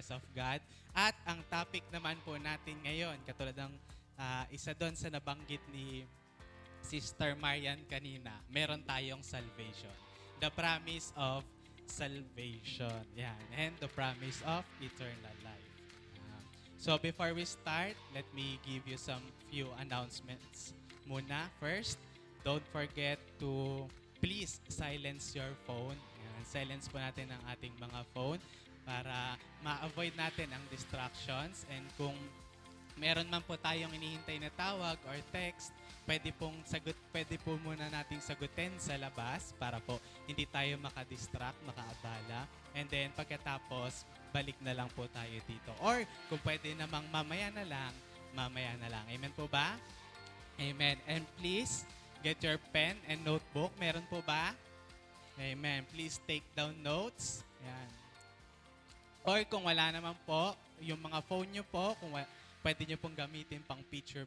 promises of God. At ang topic naman po natin ngayon, katulad ng isa doon sa nabanggit ni Sister Marian kanina, meron tayong salvation. The promise of salvation. Yan. And the promise of eternal life. So before we start, let me give you some few announcements muna. First, don't forget to please silence your phone. Yan. Silence po natin ang ating mga phone para ma-avoid natin ang distractions. And kung meron man po tayong inihintay na tawag or text, pwede po muna nating sagutin sa labas para po hindi tayo makadistract, makaabala. And then pagkatapos, balik na lang po tayo dito. Or kung pwede namang mamaya na lang. Amen po ba? Amen. And please, get your pen and notebook. Meron po ba? Amen. Please take down notes. Yan. Or kung wala naman po, yung mga phone nyo po, pwede nyo pong gamitin pang picture,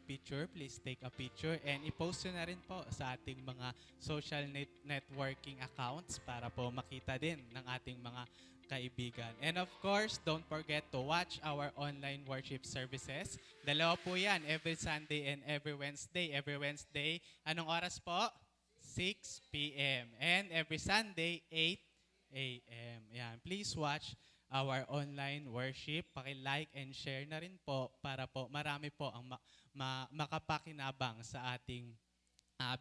please take a picture and i-post nyo na rin po sa ating mga social networking accounts para po makita din ng ating mga kaibigan. And of course, don't forget to watch our online worship services. Dalawa po yan, every Sunday and every Wednesday. Every Wednesday, anong oras po? 6 p.m. And every Sunday, 8 a.m. Yan. Please watch our online worship. Paki-like and share na rin po para po marami po ang makapakinabang sa ating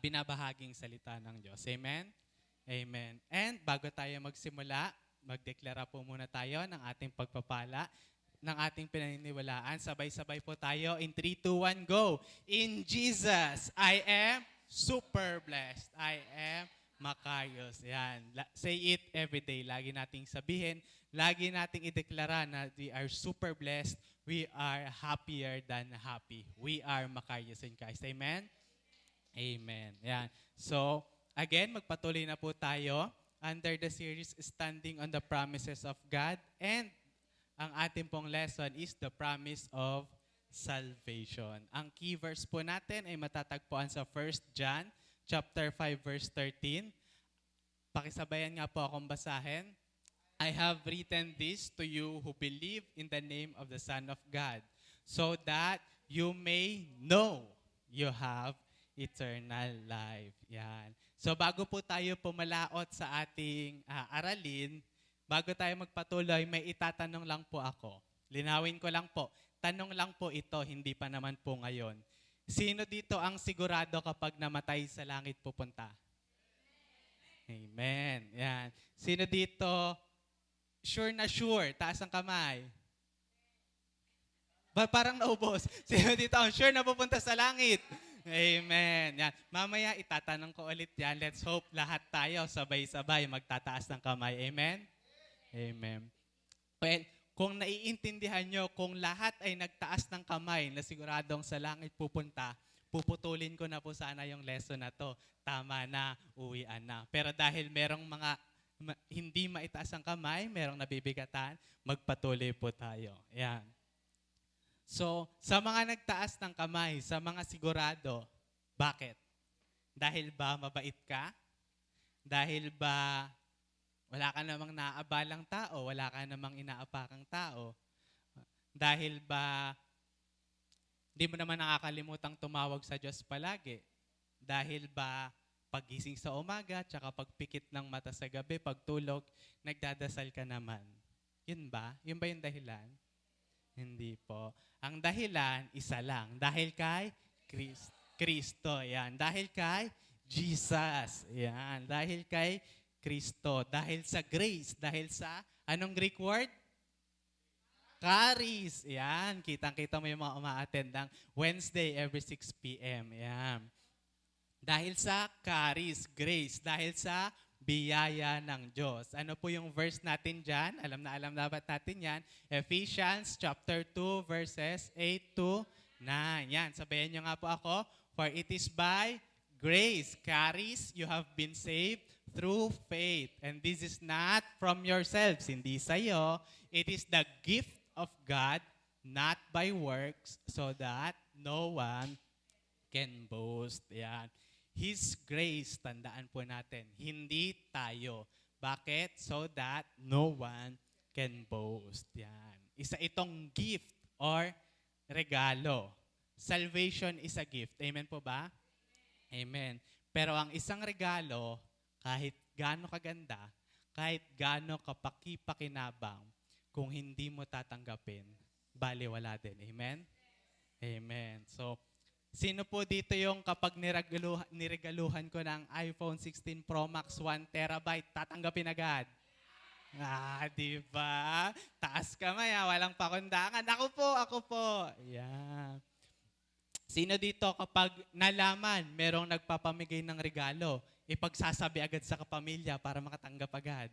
binabahaging salita ng Diyos. Amen? Amen. And bago tayo magsimula, magdeklara po muna tayo ng ating pagpapala, ng ating pinaniniwalaan. Sabay-sabay po tayo. In 3, 2, 1, go! In Jesus, I am super blessed. I am Makarios. Yan. Say it every day. Lagi nating sabihin, lagi nating ideklara na we are super blessed. We are happier than happy. We are Makarios in Christ. Amen? Amen. Yan. So, again, magpatuloy na po tayo under the series Standing on the Promises of God. And ang ating pong lesson is the promise of salvation. Ang key verse po natin ay matatagpuan sa 1 John chapter 5, verse 13. Pakisabayan nga po akong basahin. I have written this to you who believe in the name of the Son of God, so that you may know you have eternal life. Yan. So bago po tayo pumalaot sa ating aralin, bago tayo magpatuloy, may itatanong lang po ako. Linawin ko lang po. Tanong lang po ito, hindi pa naman po ngayon. Sino dito ang sigurado kapag namatay sa langit pupunta? Amen. Yan. Sino dito sure na sure? Taas ang kamay. Parang naubos. Sino dito ang sure na pupunta sa langit? Amen. Yan. Mamaya itatanong ko ulit yan. Let's hope lahat tayo sabay-sabay magtataas ng kamay. Amen? Amen. Well, kung naiintindihan nyo, kung lahat ay nagtaas ng kamay na siguradong sa langit pupunta, puputulin ko na po sana yung lesson na to. Tama na, uwian na. Pero dahil merong mga hindi maitaas ang kamay, merong nabibigatan, magpatuloy po tayo. Yan. So, sa mga nagtaas ng kamay, sa mga sigurado, bakit? Dahil ba mabait ka? Dahil ba wala ka namang naabalang tao, wala ka namang inaapakang tao? Dahil ba hindi mo naman nakakalimutang tumawag sa Diyos palagi? Dahil ba paggising sa umaga, tsaka pagpikit ng mata sa gabi, pagtulog, nagdadasal ka naman? Yun ba? Yun ba yung dahilan? Hindi po. Ang dahilan, isa lang. Dahil kay Kristo. Yan. Dahil kay Jesus. Yan. Dahil kay Kristo. Dahil sa grace. Dahil sa, anong Greek word? Charis. Yan. Kitang-kita mo yung mga umaattend ng Wednesday every 6 p.m. Yan. Dahil sa charis, grace. Dahil sa biyaya ng Diyos. Ano po yung verse natin dyan? Alam na dapat natin yan. Ephesians chapter 2 verses 8 to 9. Yan. Sabayan nyo nga po ako. For it is by grace, charis, you have been saved through faith. And this is not from yourselves. Hindi sa'yo. It is the gift of God, not by works, so that no one can boast. Yan. His grace, tandaan po natin, hindi tayo. Bakit? So that no one can boast. Yan. Isa itong gift or regalo. Salvation is a gift. Amen po ba? Amen. Pero ang isang regalo, kahit gaano kaganda, kahit gaano kapaki-pakinabang, kung hindi mo tatanggapin, bali wala din. Amen? Amen. So, sino po dito yung kapag niregaluhan ko ng iPhone 16 Pro Max 1 terabyte, tatanggapin agad? Di ba? Taas kamay, walang pakundangan. Ako po. Yeah. Sino dito kapag nalaman merong nagpapamigay ng regalo, ipagsasabi agad sa kapamilya para makatanggap agad?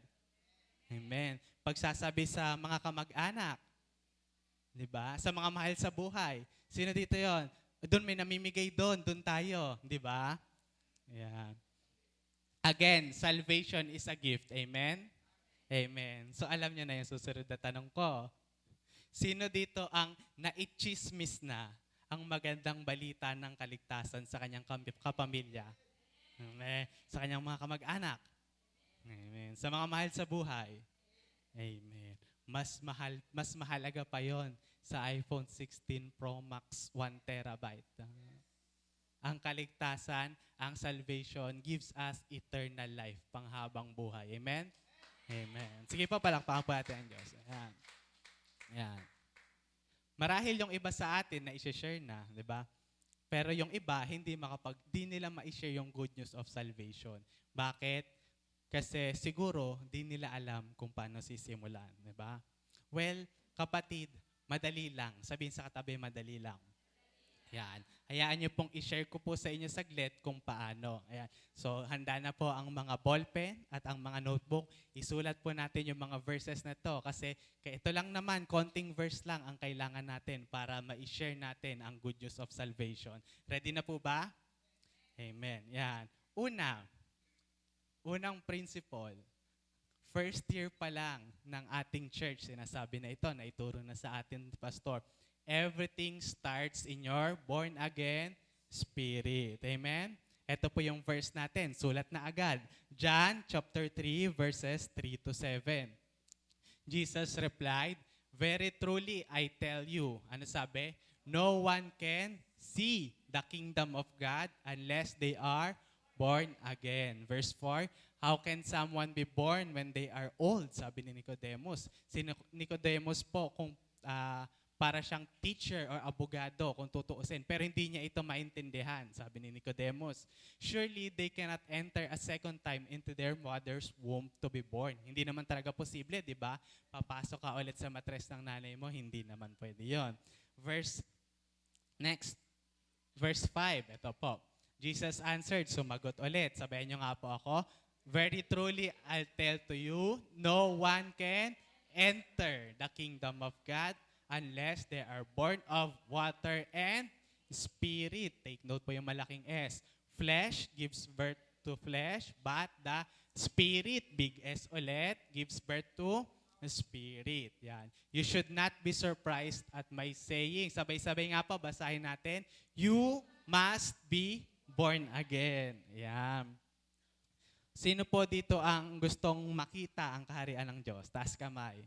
Amen. Pagsasabi sa mga kamag-anak, di ba? Sa mga mahal sa buhay. Sino dito yon? Doon may namimigay doon tayo. Di ba? Ayan. Again, salvation is a gift. Amen? Amen. So alam niyo na yung susunod na tanong ko. Sino dito ang naichismis na ang magandang balita ng kaligtasan sa kanyang kapamilya? Amen. Sa kanyang mga kamag-anak. Amen. Sa mga mahal sa buhay. Amen. Mas mahalaga pa yon sa iPhone 16 Pro Max 1 terabyte. Ang kaligtasan, ang salvation gives us eternal life, panghabang buhay. Amen? Amen. Sige po, palakpakan po natin ang Diyos. Ayan. Ayan. Marahil yung iba sa atin na i-share na, di ba? Pero yung iba, di nila ma-share yung good news of salvation. Bakit? Kasi siguro, di nila alam kung paano sisimulan, di ba? Well, kapatid, madali lang. Sabihin sa katabi, madali lang. Yan. Hayaan niyo pong i-share ko po sa inyo saglit kung paano. Ayan. So, handa na po ang mga ballpen at ang mga notebook. Isulat po natin yung mga verses na to kasi ito lang naman, konting verse lang ang kailangan natin para ma-share natin ang good news of salvation. Ready na po ba? Amen. Yan. Unang principle, first year pa lang ng ating church, sinasabi na ito, na ituro na sa atin, Pastor. Everything starts in your born-again spirit. Amen? Ito po yung verse natin. Sulat na agad. John chapter 3, verses 3 to 7. Jesus replied, "Very truly, I tell you," ano sabi? "No one can see the kingdom of God unless they are born again." Verse 4, "How can someone be born when they are old?" Sabi ni Nicodemus. Si Nicodemus po, kung para siyang teacher or abogado kung tutuusin. Pero hindi niya ito maintindihan, sabi ni Nicodemus. "Surely they cannot enter a second time into their mother's womb to be born." Hindi naman talaga posible, di ba? Papasok ka ulit sa matres ng nanay mo, hindi naman pwede yon. Verse 5, ito po. Jesus answered, sumagot ulit. Sabayan niyo nga po ako. "Very truly, I'll tell to you, no one can enter the kingdom of God unless they are born of water and spirit." Take note po yung malaking S. Flesh gives birth to flesh, but the spirit, big S ulit, gives birth to spirit. Yan. You should not be surprised at my saying. Sabay-sabay nga po, basahin natin. You must be born again. Yan. Sino po dito ang gustong makita ang kaharian ng Diyos? Taas kamay.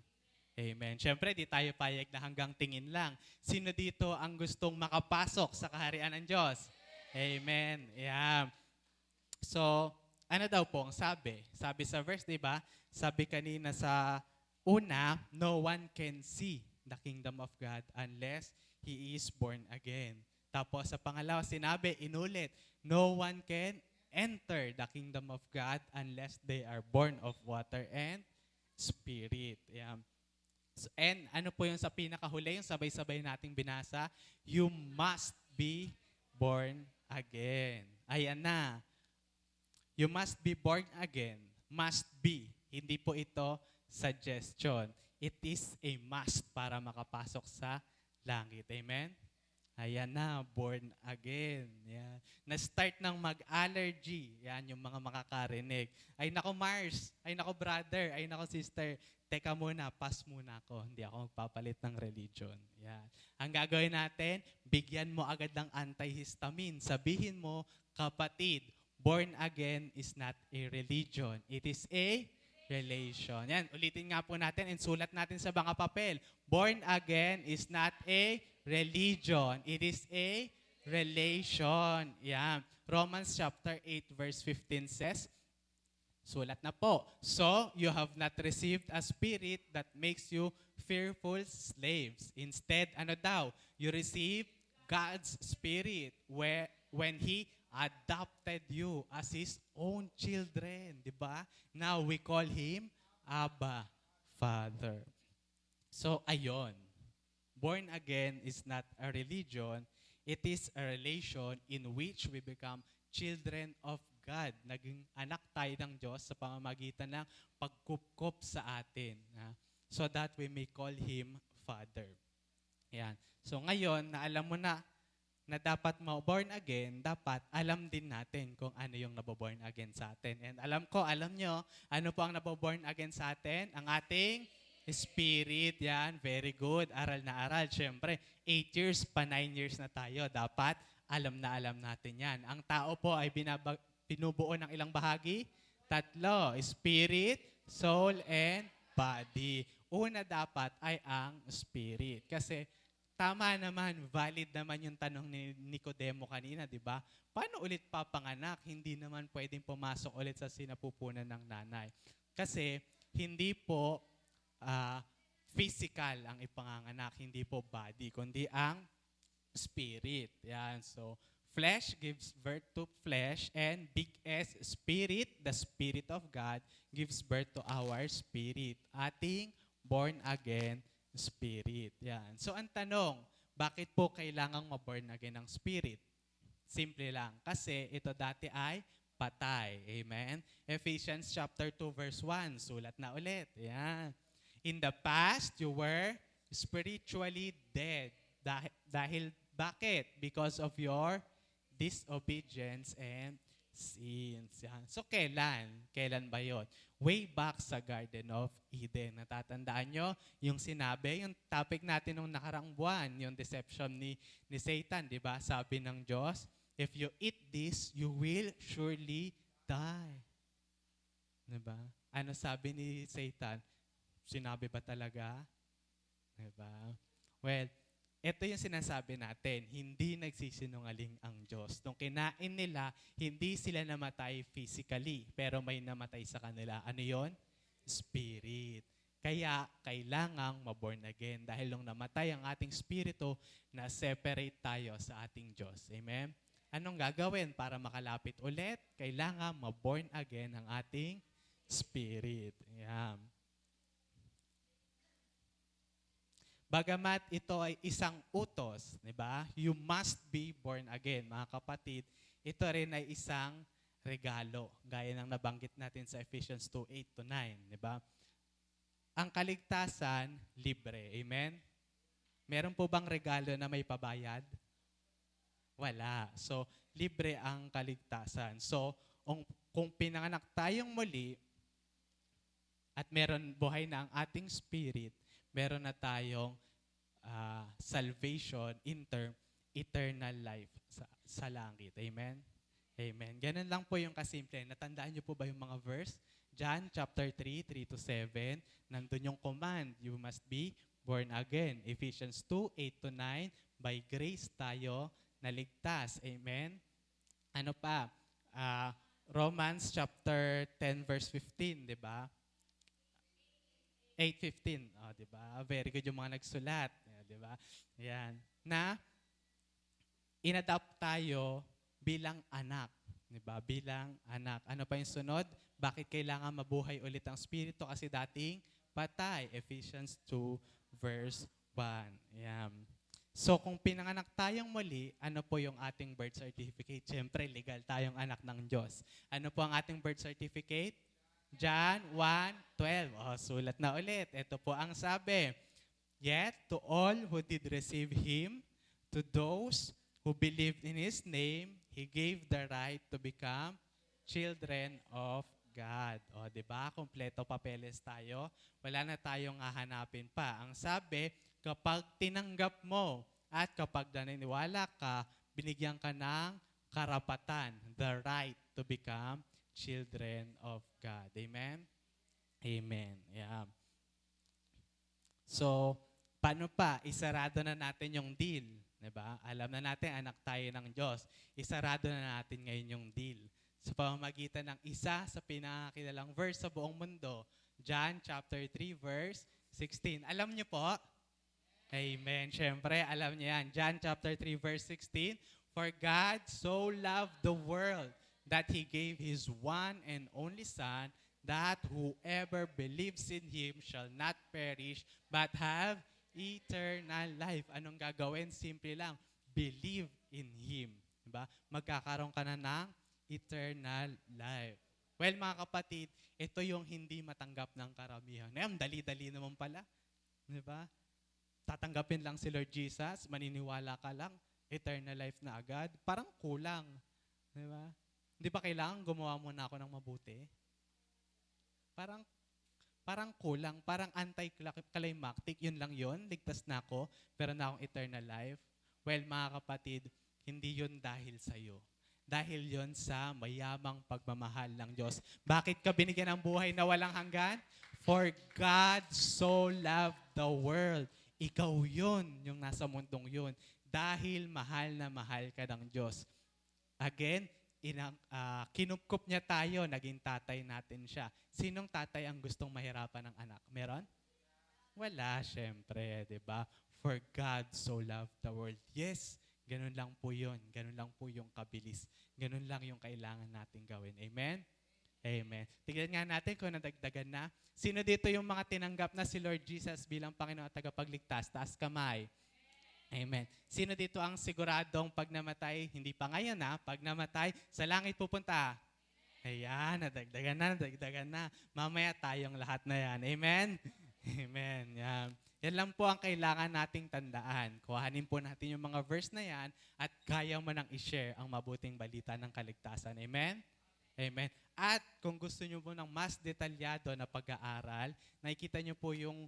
Amen. Siyempre, di tayo payag na hanggang tingin lang. Sino dito ang gustong makapasok sa kaharian ng Diyos? Amen. Yeah. So, ano daw po ang sabi? Sabi sa verse, di ba? Sabi kanina sa una, no one can see the kingdom of God unless he is born again. Tapos sa pangalawa, sinabi, inulit, no one can enter the kingdom of God unless they are born of water and spirit. Yeah. And ano po yung sa pinakahuli, yung sabay-sabay nating binasa? You must be born again. Ayan na. You must be born again. Must be. Hindi po ito suggestion. It is a must para makapasok sa langit. Amen? Ayan na, born again. Yan. Na-start ng mag-allergy. Yan yung mga makakarinig. Ay nako Mars, ay nako brother, ay nako sister. Teka muna, pass muna ako. Hindi ako magpapalit ng religion. Yan. Ang gagawin natin, bigyan mo agad ng antihistamine. Sabihin mo, kapatid, born again is not a religion. It is a relation. Yan, ulitin nga po natin and sulat natin sa mga papel. Born again is not a religion. It is a relation. Yan. Romans chapter 8 verse 15 says, sulat na po. So, you have not received a spirit that makes you fearful slaves. Instead, ano daw? You receive God's spirit when He adopted you as His own children. Diba? Now, we call Him Abba, Father. So, ayon. Born again is not a religion. It is a relation in which we become children of God. Naging anak tayo ng Diyos sa pamamagitan ng pagkupkop sa atin. So that we may call Him Father. Yan. So ngayon, na alam mo na dapat ma-born again, dapat alam din natin kung ano yung naboborn again sa atin. And alam nyo, ano po ang naboborn again sa atin? Ang ating spirit. Yan, very good. Aral na aral. Siyempre, 8 years pa 9 years na tayo. Dapat alam na alam natin yan. Ang tao po ay pinubuo ng ilang bahagi? 3. Spirit, soul, and body. Una dapat ay ang spirit. Kasi tama naman, valid naman yung tanong ni Nicodemo kanina, di ba? Paano ulit papanganak? Hindi naman pwedeng pumasok ulit sa sinapupunan ng nanay. Kasi hindi po physical ang ipanganganak, hindi po body, kundi ang spirit. Yan. So, flesh gives birth to flesh, and big S, spirit, the Spirit of God, gives birth to our spirit. Ating born again spirit. Yan. So, ang tanong, bakit po kailangang ma-born again ng spirit? Simple lang. Kasi ito dati ay patay. Amen? Ephesians chapter 2 verse 1. Sulat na ulit. Yan. In the past, you were spiritually dead. Dahil bakit? Because of your disobedience and sins. Yan. So, kailan? Kailan ba yun? Way back sa Garden of Eden. Natatandaan nyo yung sinabi, yung topic natin nung nakarang buwan, yung deception ni Satan, di ba? Sabi ng Diyos, if you eat this, you will surely die. Di ba? Ano sabi ni Satan? Sinabi ba talaga? Di ba? Well, ito yung sinasabi natin, hindi nagsisinungaling ang Diyos. Nung kinain nila, hindi sila namatay physically, pero may namatay sa kanila. Ano yon? Spirit. Kaya, kailangang ma-born again. Dahil nung namatay ang ating spirito, na-separate tayo sa ating Diyos. Amen? Anong gagawin para makalapit ulit? Kailangan ma-born again ang ating spirit. Ayan. Bagamat ito ay isang utos, di ba? You must be born again. Mga kapatid, ito rin ay isang regalo, gaya ng nabanggit natin sa Ephesians 2:8-9, di ba? Ang kaligtasan, libre. Amen? Meron po bang regalo na may pabayad? Wala. So, libre ang kaligtasan. So, kung pinanganak tayong muli at meron buhay na ang ating spirit, meron na tayong salvation in term, eternal life sa langit. Amen? Amen. Ganun lang po yung kasimple. Natandaan niyo po ba yung mga verse? John chapter 3, 3-7. Nandun yung command, you must be born again. Ephesians 2, 8-9. By grace tayo naligtas. Amen? Ano pa? Romans chapter 10 verse 15, di ba? 8:15. Oh, 'di ba? Very good yung mga nagsulat, 'di ba? Yan. Na inadopt tayo bilang anak, 'di ba? Bilang anak. Ano pa yung sunod? Bakit kailangan mabuhay ulit ang spirito kasi dating patay? Ephesians 2 verse 1. Yan. So kung pinanganak tayong muli, ano po yung ating birth certificate? Siyempre, legal tayong anak ng Diyos. Ano po ang ating birth certificate? John 1:12. Sulat na ulit. Ito po ang sabi. Yet, to all who did receive Him, to those who believed in His name, He gave the right to become children of God. Diba? Kompleto papeles tayo. Wala na tayong hahanapin pa. Ang sabi, kapag tinanggap mo at kapag naniniwala ka, binigyan ka ng karapatan, the right to become children of God. Amen? Amen. Yeah. So, paano pa? Isarado na natin yung deal. Diba? Alam na natin, anak tayo ng Diyos. Isarado na natin ngayon yung deal. Sa pamamagitan ng isa sa pinakakilalang verse sa buong mundo, John chapter 3 verse 16. Alam niyo po? Amen. Siyempre, alam niyo yan. John chapter 3 verse 16. For God so loved the world that He gave His one and only Son, that whoever believes in Him shall not perish, but have eternal life. Anong gagawin? Simple lang. Believe in Him. Diba? Magkakaroon ka na ng eternal life. Well, mga kapatid, ito yung hindi matanggap ng karamihan. Ang dali-dali naman pala. Diba? Tatanggapin lang si Lord Jesus, maniniwala ka lang, eternal life na agad. Parang kulang. Diba? Hindi ba kailangan gumawa muna ako ng mabuti? Parang kulang, parang anti-climactic, yun lang yun, ligtas na ako, pero na akong eternal life. Well, mga kapatid, hindi yun dahil sa'yo. Dahil yun sa mayamang pagmamahal ng Diyos. Bakit ka binigyan ng buhay na walang hanggan? For God so loved the world. Ikaw yun, yung nasa mundong yun. Dahil mahal na mahal ka ng Diyos. Again, kinupkup niya tayo, naging tatay natin siya. Sinong tatay ang gustong mahirapan ng anak? Meron? Wala, syempre, di ba? For God so loved the world. Yes, ganun lang po yun. Ganun lang po yung kabilis. Ganun lang yung kailangan natin gawin. Amen? Amen. Tignan nga natin kung nadagdagan na. Sino dito yung mga tinanggap na si Lord Jesus bilang Panginoon at tagapagligtas? Taas kamay. Amen. Sino dito ang siguradong pag namatay, hindi pa ngayon pag namatay, sa langit pupunta? Ayan, nadagdagan na. Mamaya tayong lahat na yan. Amen? Amen. Yan. Yan lang po ang kailangan nating tandaan. Kuhanin po natin yung mga verse na yan at kaya mo nang i-share ang mabuting balita ng kaligtasan. Amen? Amen. At kung gusto nyo po ng mas detalyado na pag-aaral, nakikita nyo po yung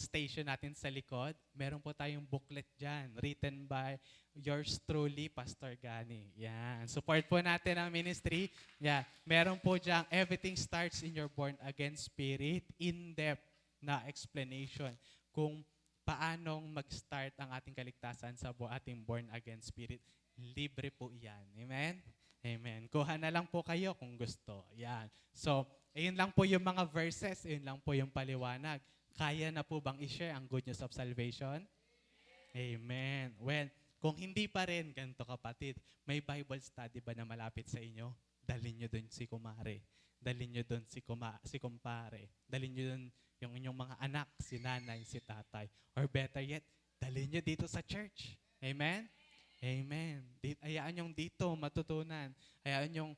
station natin sa likod. Meron po tayong booklet dyan, written by yours truly, Pastor Gani. Yan. Support po natin ang ministry. Yeah. Meron po dyan, everything starts in your born again spirit, in-depth na explanation kung paanong mag-start ang ating kaligtasan sa ating born again spirit. Libre po yan. Amen? Amen. Kuha na lang po kayo kung gusto. Yan. So, ayun lang po yung mga verses, ayun lang po yung paliwanag. Kaya na po bang i-share ang good news of salvation? Amen. Well, kung hindi pa rin, ganito kapatid, may Bible study ba na malapit sa inyo? Dalhin nyo dun si kumare. Dalhin nyo dun si kumpare. Dalhin nyo dun yung inyong mga anak, si nanay, si tatay. Or better yet, dalhin nyo dito sa church. Amen? Amen. Hayaan yung dito matutunan. Hayaan yung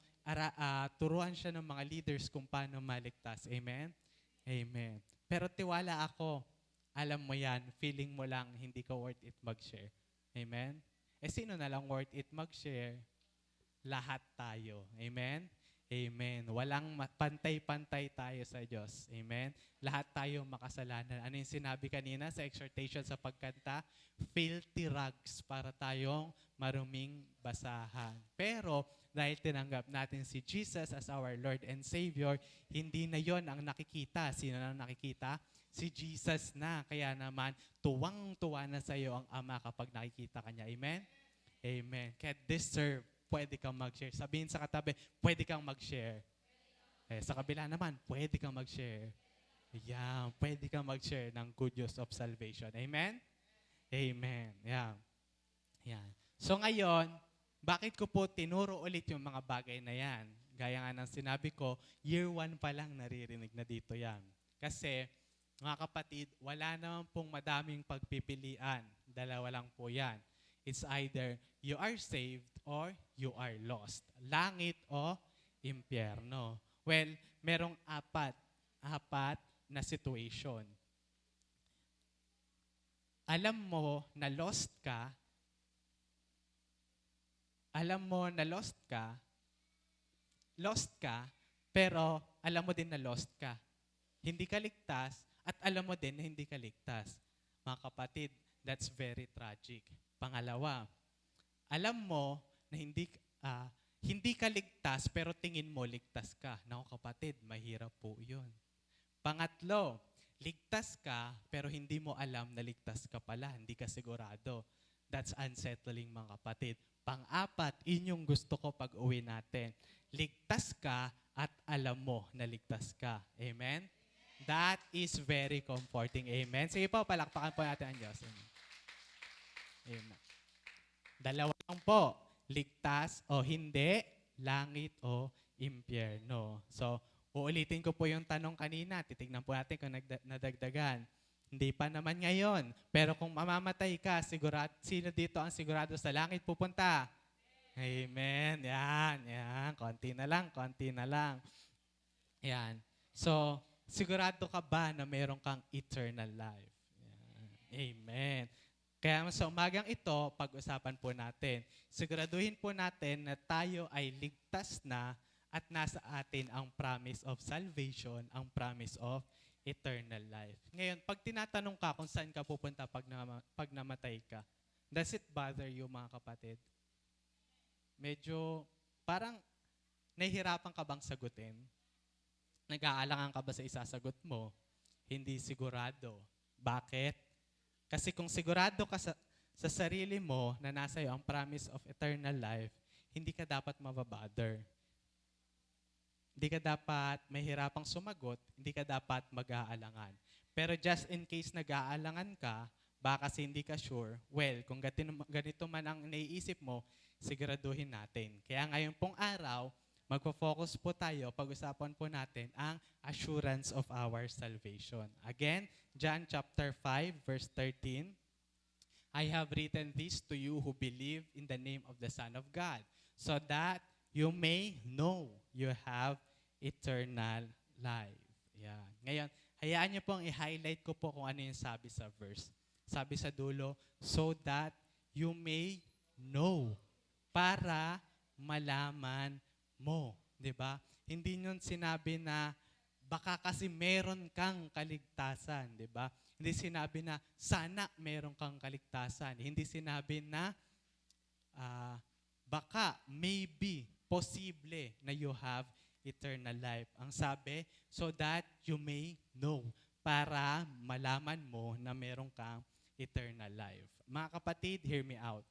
turuan siya ng mga leaders kung paano maligtas. Amen? Amen. Pero tiwala ako, alam mo yan, feeling mo lang hindi ka worth it mag-share. Amen? Sino na lang worth it mag-share? Lahat tayo. Amen? Amen. Walang pantay-pantay tayo sa Diyos. Amen? Lahat tayo makasalanan. Ano yung sinabi kanina sa exhortation sa pagkanta? Filthy rags para tayong maruming basahan. Pero dahil tinanggap natin si Jesus as our Lord and Savior, hindi na yon ang nakikita. Sino na nakikita? Si Jesus na. Kaya naman, tuwang-tuwa na sa iyo ang Ama kapag nakikita ka niya. Amen? Amen. Kaya deserve, pwede kang mag-share. Sabihin sa katabi, pwede kang mag-share. Sa kabila naman, pwede kang mag-share. Yeah, pwede kang mag-share ng good news of salvation. Amen? Amen. Yeah. Yan. So ngayon, bakit ko po tinuro ulit yung mga bagay na yan? Gaya nga ng sinabi ko, year 1 pa lang naririnig na dito yan. Kasi, mga kapatid, wala naman pong madaming pagpipilian. Dalawa lang po yan. It's either you are saved or you are lost. Langit o impyerno. Well, merong apat na situation. Alam mo na lost ka, pero alam mo din na lost ka. Hindi ka ligtas at alam mo din na hindi ka ligtas. Mga kapatid, that's very tragic. Pangalawa, alam mo na hindi ka ligtas pero tingin mo ligtas ka. Naku kapatid, mahirap po yun. Pangatlo, ligtas ka pero hindi mo alam na ligtas ka pala. Hindi ka sigurado. That's unsettling mga kapatid. Pang-apat, inyong gusto ko pag-uwi natin. Ligtas ka at alam mo na ligtas ka. Amen? That is very comforting. Amen? Sige po, palakpakan po natin ang Diyos. Amen. Amen. Dalawa lang po. Ligtas o hindi, langit o impyerno. So, uulitin ko po yung tanong kanina. Titignan po natin kung nadagdagan. Hindi pa naman ngayon. Pero kung mamamatay ka, sino dito ang sigurado sa langit pupunta? Amen. Yan. Konti na lang. Yan. So, sigurado ka ba na meron kang eternal life? Yan. Amen. Kaya sa umagang ito, pag-usapan po natin. Siguraduhin po natin na tayo ay ligtas na at nasa atin ang promise of salvation, ang promise of eternal life. Ngayon, pag tinatanong ka kung saan ka pupunta pag namatay ka, does it bother you mga kapatid? Medyo parang nahihirapan ka bang sagutin? Nag-aalangan ka ba sa isasagot mo? Hindi sigurado. Bakit? Kasi kung sigurado ka sa sarili mo na nasa iyo ang promise of eternal life, hindi ka dapat mababother. Hindi ka dapat mahirapang sumagot, hindi ka dapat mag-aalangan. Pero just in case nag-aalangan ka, baka kasi hindi ka sure, well, kung ganito man ang naiisip mo, siguraduhin natin. Kaya ngayon pong araw, magpo-focus po tayo, pag-usapan po natin ang assurance of our salvation. Again, John chapter 5, verse 13, I have written this to you who believe in the name of the Son of God, so that you may know you have eternal life. Yan. Ngayon, hayaan niyo pong i-highlight ko po kung ano yung sabi sa verse. Sabi sa dulo, so that you may know, para malaman mo. Diba? Hindi nyo sinabi na baka kasi meron kang kaligtasan. Diba? Hindi sinabi na sana meron kang kaligtasan. Hindi sinabi na baka, maybe, posible na you have eternal life. Ang sabi, so that you may know, para malaman mo na meron kang eternal life. Mga kapatid, hear me out.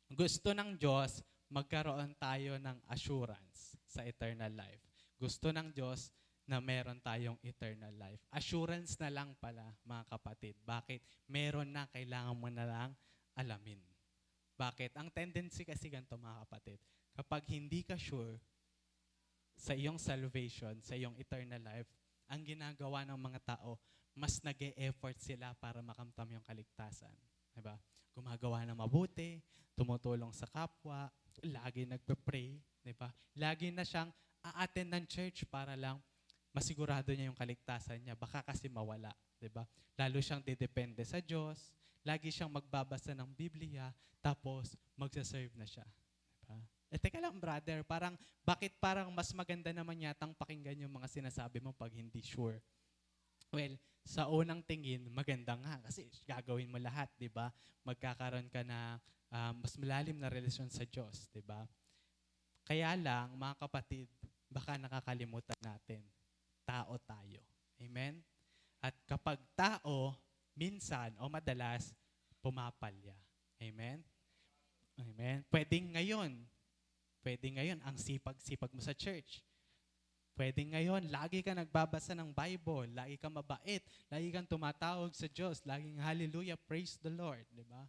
Gusto ng Diyos, magkaroon tayo ng assurance sa eternal life. Gusto ng Diyos na meron tayong eternal life. Assurance na lang pala, mga kapatid. Bakit? Meron na, kailangan mo na lang alamin. Bakit? Ang tendency kasi ganito, mga kapatid. Kapag hindi ka sure sa iyong salvation, sa iyong eternal life, ang ginagawa ng mga tao, mas nag-e-effort sila para makamtam yung kaligtasan. Diba? Gumagawa ng mabuti, tumutulong sa kapwa, lagi nagpe-pray, diba? Lagi na siyang a-attend ng church para lang masigurado niya yung kaligtasan niya. Baka kasi mawala, diba? Lalo siyang didepende sa Diyos, lagi siyang magbabasa ng Biblia, tapos magsaserve na siya. Diba? Teka lang brother, bakit parang mas maganda naman yatang pakinggan yung mga sinasabi mo pag hindi sure? Well, sa unang tingin, maganda nga kasi gagawin mo lahat, di ba? Magkakaroon ka na mas malalim na relasyon sa Diyos, di ba? Kaya lang, mga kapatid, baka nakakalimutan natin, tao tayo. Amen? At kapag tao, minsan o madalas, pumapalya. Amen? Amen? Pwedeng ngayon, ang sipag-sipag mo sa church. Pwede ngayon, lagi ka nagbabasa ng Bible, lagi ka mabait, lagi kang tumatawag sa Diyos, laging hallelujah, praise the Lord, di ba?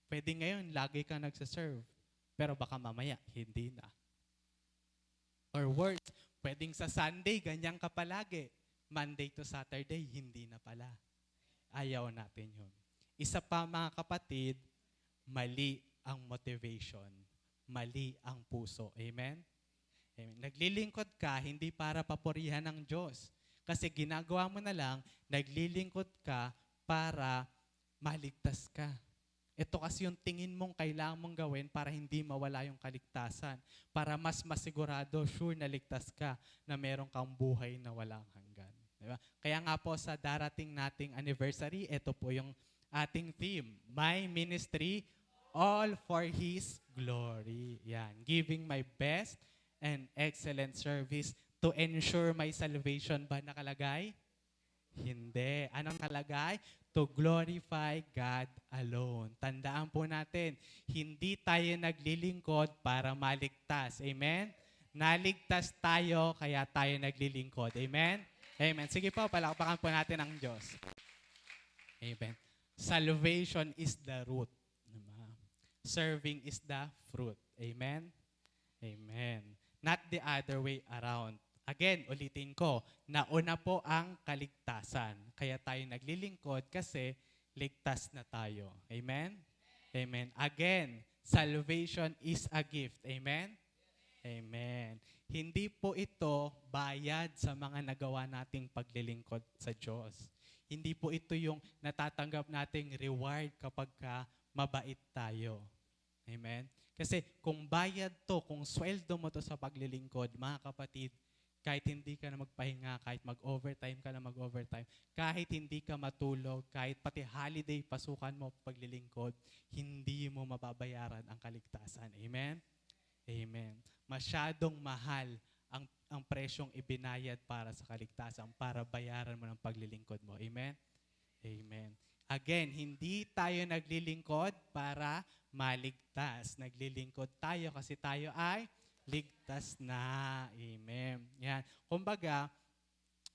Pwede ngayon, lagi ka nagsaserve, pero baka mamaya, hindi na. Or worse, pwedeng sa Sunday, ganyan ka palagi. Monday to Saturday, hindi na pala. Ayaw natin yun. Isa pa mga kapatid, mali ang motivation, mali ang puso. Amen? Amen. Naglilingkod ka, hindi para papurihan ng Diyos. Kasi ginagawa mo na lang, naglilingkod ka para maligtas ka. Ito kasi yung tingin mong kailangan mong gawin para hindi mawala yung kaligtasan. Para mas masigurado, sure na ligtas ka na meron kang buhay na walang hanggan. Diba? Kaya nga po sa darating nating anniversary, ito po yung ating theme. My ministry, all for His glory. Yan. Giving my best and excellent service to ensure my salvation ba nakalagay? Hindi. Anong nalagay? To glorify God alone. Tandaan po natin, hindi tayo naglilingkod para maligtas. Amen? Naligtas tayo, kaya tayo naglilingkod. Amen? Amen. Sige po, palakpakan po natin ang Diyos. Amen. Salvation is the root. Diba? Serving is the fruit. Amen? Amen. Not the other way around. Again, ulitin ko, nauna po ang kaligtasan. Kaya tayo naglilingkod kasi ligtas na tayo. Amen? Amen. Again, salvation is a gift. Amen? Amen. Hindi po ito bayad sa mga nagawa nating paglilingkod sa Diyos. Hindi po ito yung natatanggap nating reward kapag mabait tayo. Amen? Kasi kung bayad to, kung sweldo mo to sa paglilingkod, mga kapatid, kahit hindi ka na magpahinga, kahit mag-overtime ka na mag-overtime, kahit hindi ka matulog, kahit pati holiday pasukan mo paglilingkod, hindi mo mababayaran ang kaligtasan. Amen? Amen. Masyadong mahal ang presyong ibinayad para sa kaligtasan, para bayaran mo ng paglilingkod mo. Amen? Amen. Again, hindi tayo naglilingkod para maligtas. Naglilingkod tayo kasi tayo ay ligtas na. Amen. Yan. Kumbaga,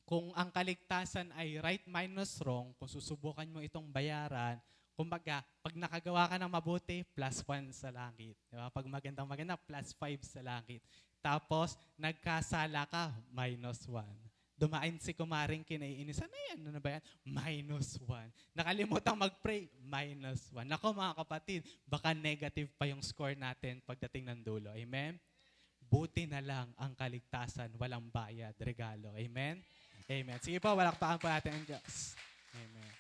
kung ang kaligtasan ay right minus wrong, kung susubukan mo itong bayaran, kumbaga, pag nakagawa ka ng mabuti, +1 sa langit. Diba? Pag maganda, +5 sa langit. Tapos, nagkasala ka, -1. Dumain si kumaring kinaiinisan, ano na ba yan? -1. Nakalimutan mag-pray, -1. Nako mga kapatid, baka negative pa yung score natin pagdating ng dulo. Amen? Buti na lang ang kaligtasan, walang bayad, regalo. Amen? Amen. Sige po, walakpakan po natin ang Diyos. Amen.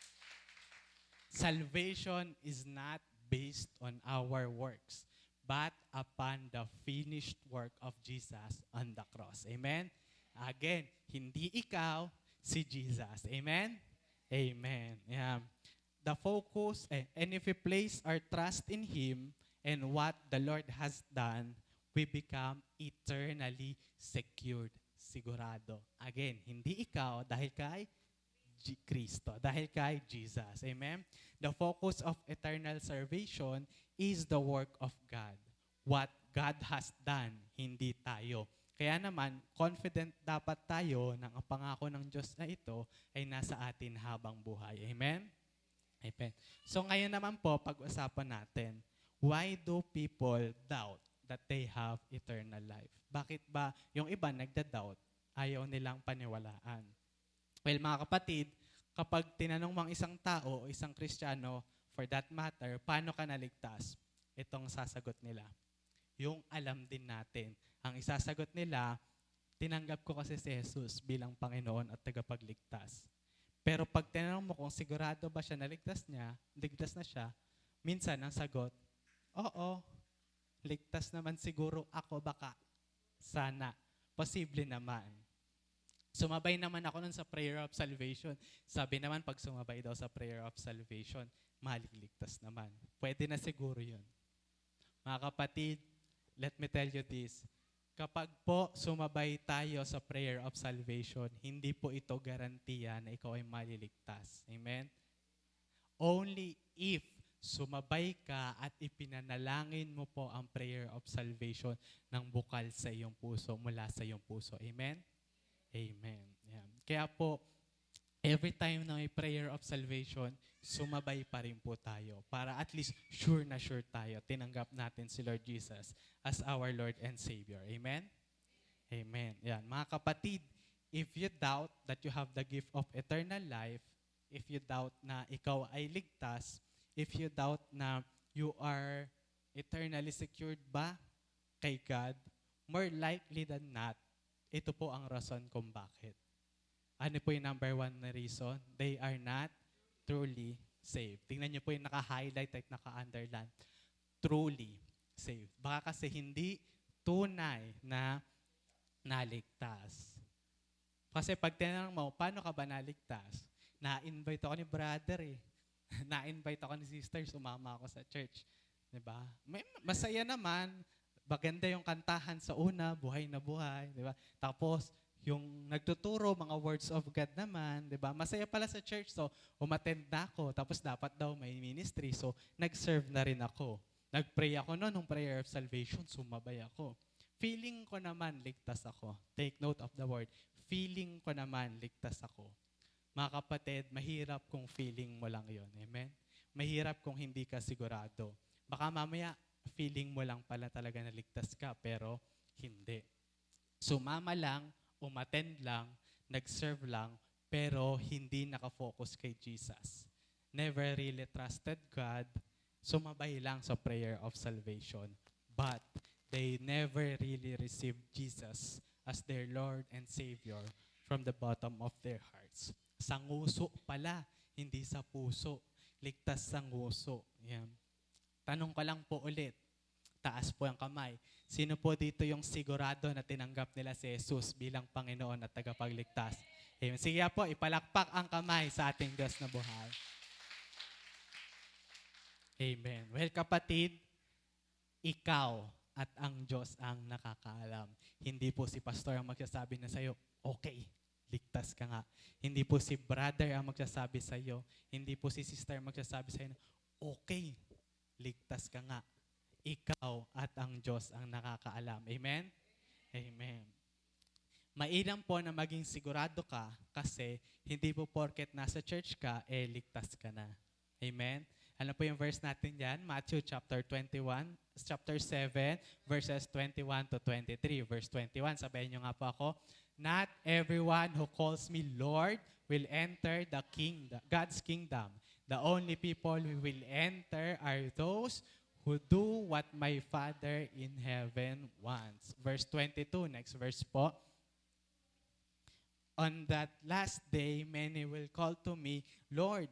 Salvation is not based on our works, but upon the finished work of Jesus on the cross. Amen? Again, hindi ikaw, si Jesus. Amen? Amen. Yeah. The focus, and if we place our trust in Him and what the Lord has done, we become eternally secured. Sigurado. Again, hindi ikaw dahil kay Kristo, dahil kay Jesus. Amen? The focus of eternal salvation is the work of God. What God has done, hindi tayo. Kaya naman, confident dapat tayo na ang pangako ng Diyos na ito ay nasa atin habang buhay. Amen? Amen. So ngayon naman po, pag-usapan natin, why do people doubt that they have eternal life? Bakit ba yung iba nagda-doubt, ayaw nilang paniwalaan? Well, mga kapatid, kapag tinanong mo ang isang tao o isang Kristiyano, for that matter, paano ka naligtas? Itong sasagot nila. Yung alam din natin. Ang isasagot nila, tinanggap ko kasi si Jesus bilang Panginoon at tagapagligtas. Pero pag tinanong mo kung sigurado ba siya ligtas na siya, minsan ang sagot, oo, ligtas naman siguro ako baka. Sana. Posible naman. Sumabay naman ako nun sa prayer of salvation. Sabi naman, pag sumabay daw sa prayer of salvation, maliligtas naman. Pwede na siguro yun. Mga kapatid, let me tell you this. Kapag po sumabay tayo sa prayer of salvation, hindi po ito garantiya na ikaw ay maliligtas. Amen? Only if sumabay ka at ipinanalangin mo po ang prayer of salvation ng bukal sa iyong puso, mula sa iyong puso. Amen? Amen. Yan. Kaya po, every time na may prayer of salvation, sumabay pa rin po tayo para at least sure na sure tayo. Tinanggap natin si Lord Jesus as our Lord and Savior. Amen? Amen. Yan. Mga kapatid, if you doubt that you have the gift of eternal life, if you doubt na ikaw ay ligtas, if you doubt na you are eternally secured ba kay God, more likely than not, ito po ang rason kung bakit. Ano po yung number one na reason? They are not truly saved. Tingnan niyo po yung naka-highlight at naka-underline. Truly saved. Baka kasi hindi tunay na naligtas. Kasi pag tinanong mo, paano ka ba naligtas? Na-invite ako ni brother Na-invite ako ni sister, sumama ako sa church. Diba? Masaya naman. Maganda yung kantahan sa una, buhay na buhay. Diba? Tapos, yung nagtuturo, mga words of God naman, di ba? Masaya pala sa church, so umattend na ako. Tapos dapat daw may ministry, so nag-serve na rin ako. Nag-pray ako noon, nung prayer of salvation, sumabay ako. Feeling ko naman, ligtas ako. Take note of the word. Feeling ko naman, ligtas ako. Mga kapatid, mahirap kung feeling mo lang yon. Amen? Mahirap kung hindi ka sigurado. Baka mamaya, feeling mo lang pala talaga na ligtas ka, pero hindi. Sumama lang, umattend lang, nag-serve lang, pero hindi nakafocus kay Jesus. Never really trusted God, sumabay lang sa prayer of salvation. But they never really received Jesus as their Lord and Savior from the bottom of their hearts. Sa nguso pala, hindi sa puso. Ligtas sa nguso. Yan. Tanong ko lang po ulit. Taas po ang kamay. Sino po dito yung sigurado na tinanggap nila si Jesus bilang Panginoon at tagapagligtas? Amen. Sige po, ipalakpak ang kamay sa ating Diyos na buhay. Amen. Well, kapatid, ikaw at ang Diyos ang nakakaalam. Hindi po si pastor ang magsasabi na sa'yo, okay, ligtas ka nga. Hindi po si brother ang magsasabi sa'yo. Hindi po si sister ang magsasabi sa'yo, okay, ligtas ka nga. Ikaw at ang Diyos ang nakakaalam. Amen? Amen. Mainam po na maging sigurado ka kasi hindi po porket nasa church ka, ligtas ka na. Amen? Ano po yung verse natin yan? Matthew chapter 7, verses 21 to 23. Verse 21, sabayin nyo nga po ako. Not everyone who calls me Lord will enter the kingdom, God's kingdom. The only people who will enter are those who do what my Father in heaven wants. Verse 22, next verse po. On that last day, many will call to me, Lord.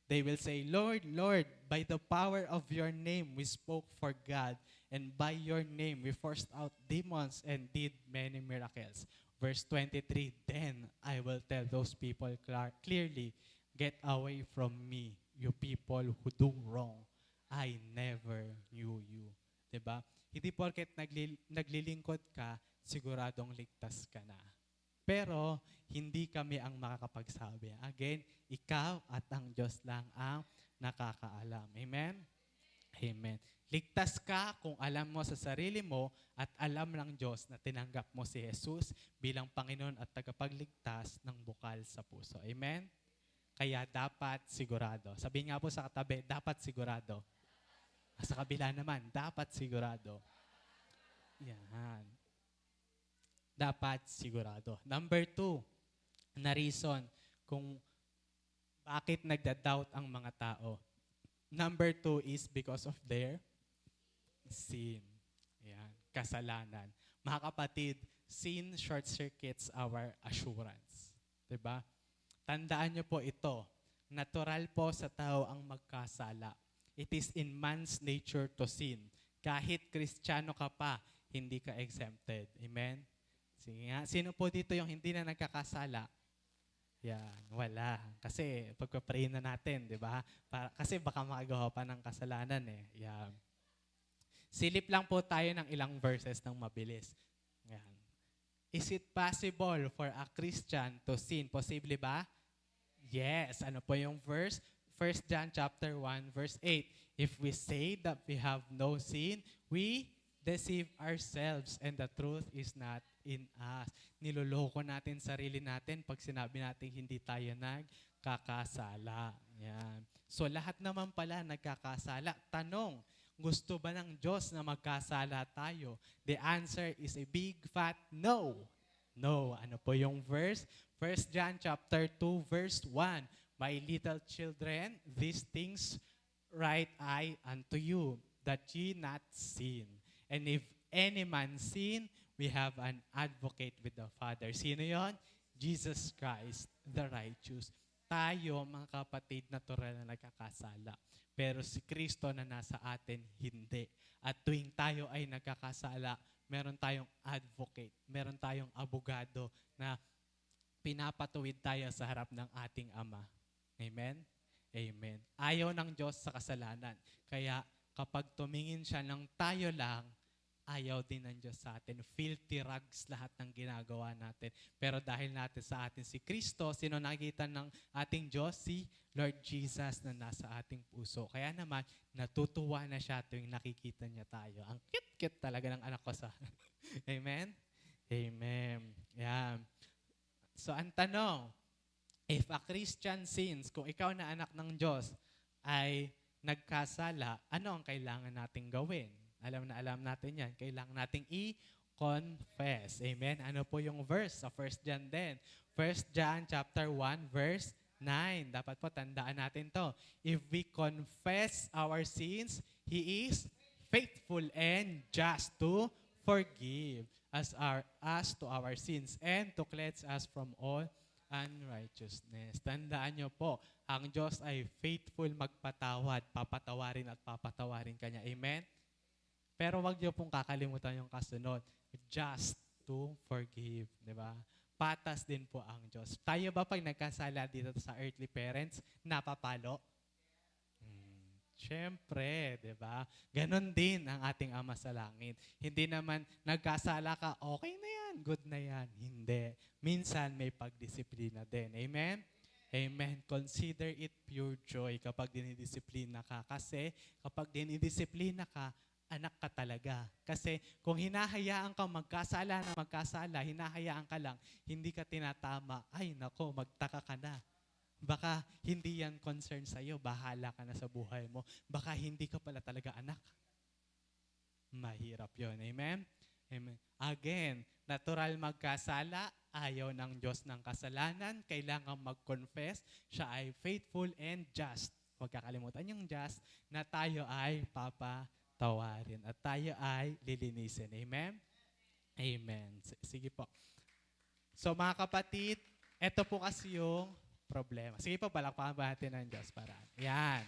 They will say, Lord, Lord, by the power of your name we spoke for God, and by your name we forced out demons and did many miracles. Verse 23, then I will tell those people clearly, get away from me, you people who do wrong. I never knew you. Diba? Hindi porket naglilingkod ka, siguradong ligtas ka na. Pero, hindi kami ang makakapagsabi. Again, ikaw at ang Diyos lang ang nakakaalam. Amen? Amen. Ligtas ka kung alam mo sa sarili mo at alam ng Diyos na tinanggap mo si Jesus bilang Panginoon at tagapagligtas ng bukal sa puso. Amen? Kaya dapat sigurado. Sabihin nga po sa katabi, dapat sigurado. Sa kabila naman, dapat sigurado. Yan. Dapat sigurado. Number 2, na reason kung bakit nagda-doubt ang mga tao. Number 2 is because of their sin. Yan. Kasalanan. Mga kapatid, sin short circuits our assurance. Diba? Tandaan nyo po ito. Natural po sa tao ang magkasala. It is in man's nature to sin. Kahit Kristiyano ka pa, hindi ka exempted. Amen? Sige nga. Sino po dito yung hindi na nagkakasala? Yan, wala. Kasi pagpa-pray na natin, di ba? Kasi baka makagawa pa ng kasalanan eh. Yan. Silip lang po tayo ng ilang verses ng mabilis. Yan. Is it possible for a Christian to sin? Posible ba? Yes. Ano po yung verse? 1 John chapter 1, verse 8. If we say that we have no sin, we deceive ourselves and the truth is not in us. Niloloko natin sarili natin pag sinabi natin hindi tayo nagkakasala. Yan. So lahat naman pala nagkakasala. Tanong, gusto ba ng Diyos na magkasala tayo? The answer is a big fat no. No. Ano po yung verse? 1 John chapter 2, verse 1. My little children, these things write I unto you, that ye not sin. And if any man sin, we have an advocate with the Father. Sino yon? Jesus Christ, the righteous. Tayo, mga kapatid, natural na nagkakasala. Pero si Kristo na nasa atin, hindi. At tuwing tayo ay nagkakasala, meron tayong advocate, meron tayong abogado na pinapatuwid tayo sa harap ng ating Ama. Amen? Amen. Ayaw ng Diyos sa kasalanan. Kaya kapag tumingin siya ng tayo lang, ayaw din ng Diyos sa atin. Filthy rags lahat ng ginagawa natin. Pero dahil natin sa atin si Kristo, sino nakikita ng ating Diyos? Si Lord Jesus na nasa ating puso. Kaya naman, natutuwa na siya tuwing nakikita niya tayo. Ang cute-cute talaga ng anak ko sa Amen? Amen. Yan. So ang tanong, if a Christian sins, kung ikaw na anak ng Diyos ay nagkasala, ano ang kailangan nating gawin? Alam na alam natin yan. Kailangan nating i-confess. Amen? Ano po yung verse sa 1 John din? 1 John chapter 1 verse 9. Dapat po tandaan natin to. If we confess our sins, He is faithful and just to forgive us to our sins and to cleanse us from all unrighteousness. Tandaan nyo po, ang Diyos ay faithful magpatawad, papatawarin at papatawarin kanya. Amen? Pero wag niyo pong kakalimutan yung kasunod. Just to forgive. Di ba? Patas din po ang Diyos. Tayo ba pag nagkasala dito sa earthly parents, napapalo? Siyempre, di ba? Ganon din ang ating Ama sa Langit. Hindi naman nagkasala ka, okay na yan, good na yan. Hindi. Minsan may pagdisiplina din. Amen? Amen. Consider it pure joy kapag dinidisiplina ka. Kasi kapag dinidisiplina ka, anak ka talaga. Kasi kung hinahayaan ka magkasala, hinahayaan ka lang, hindi ka tinatama, ay nako, magtaka ka na. Baka hindi yan concern sa'yo, bahala ka na sa buhay mo. Baka hindi ka pala talaga anak. Mahirap yon. Amen? Amen. Again, natural magkasala, ayaw ng Diyos ng kasalanan, kailangan mag-confess, siya ay faithful and just. Huwag kakalimutan yung just, na tayo ay papatawarin at tayo ay lilinisin. Amen? Amen. Sige po. So mga kapatid, ito po kasi yung problema. Sige po, palakpakan ba natin ng Diyos para. Yan.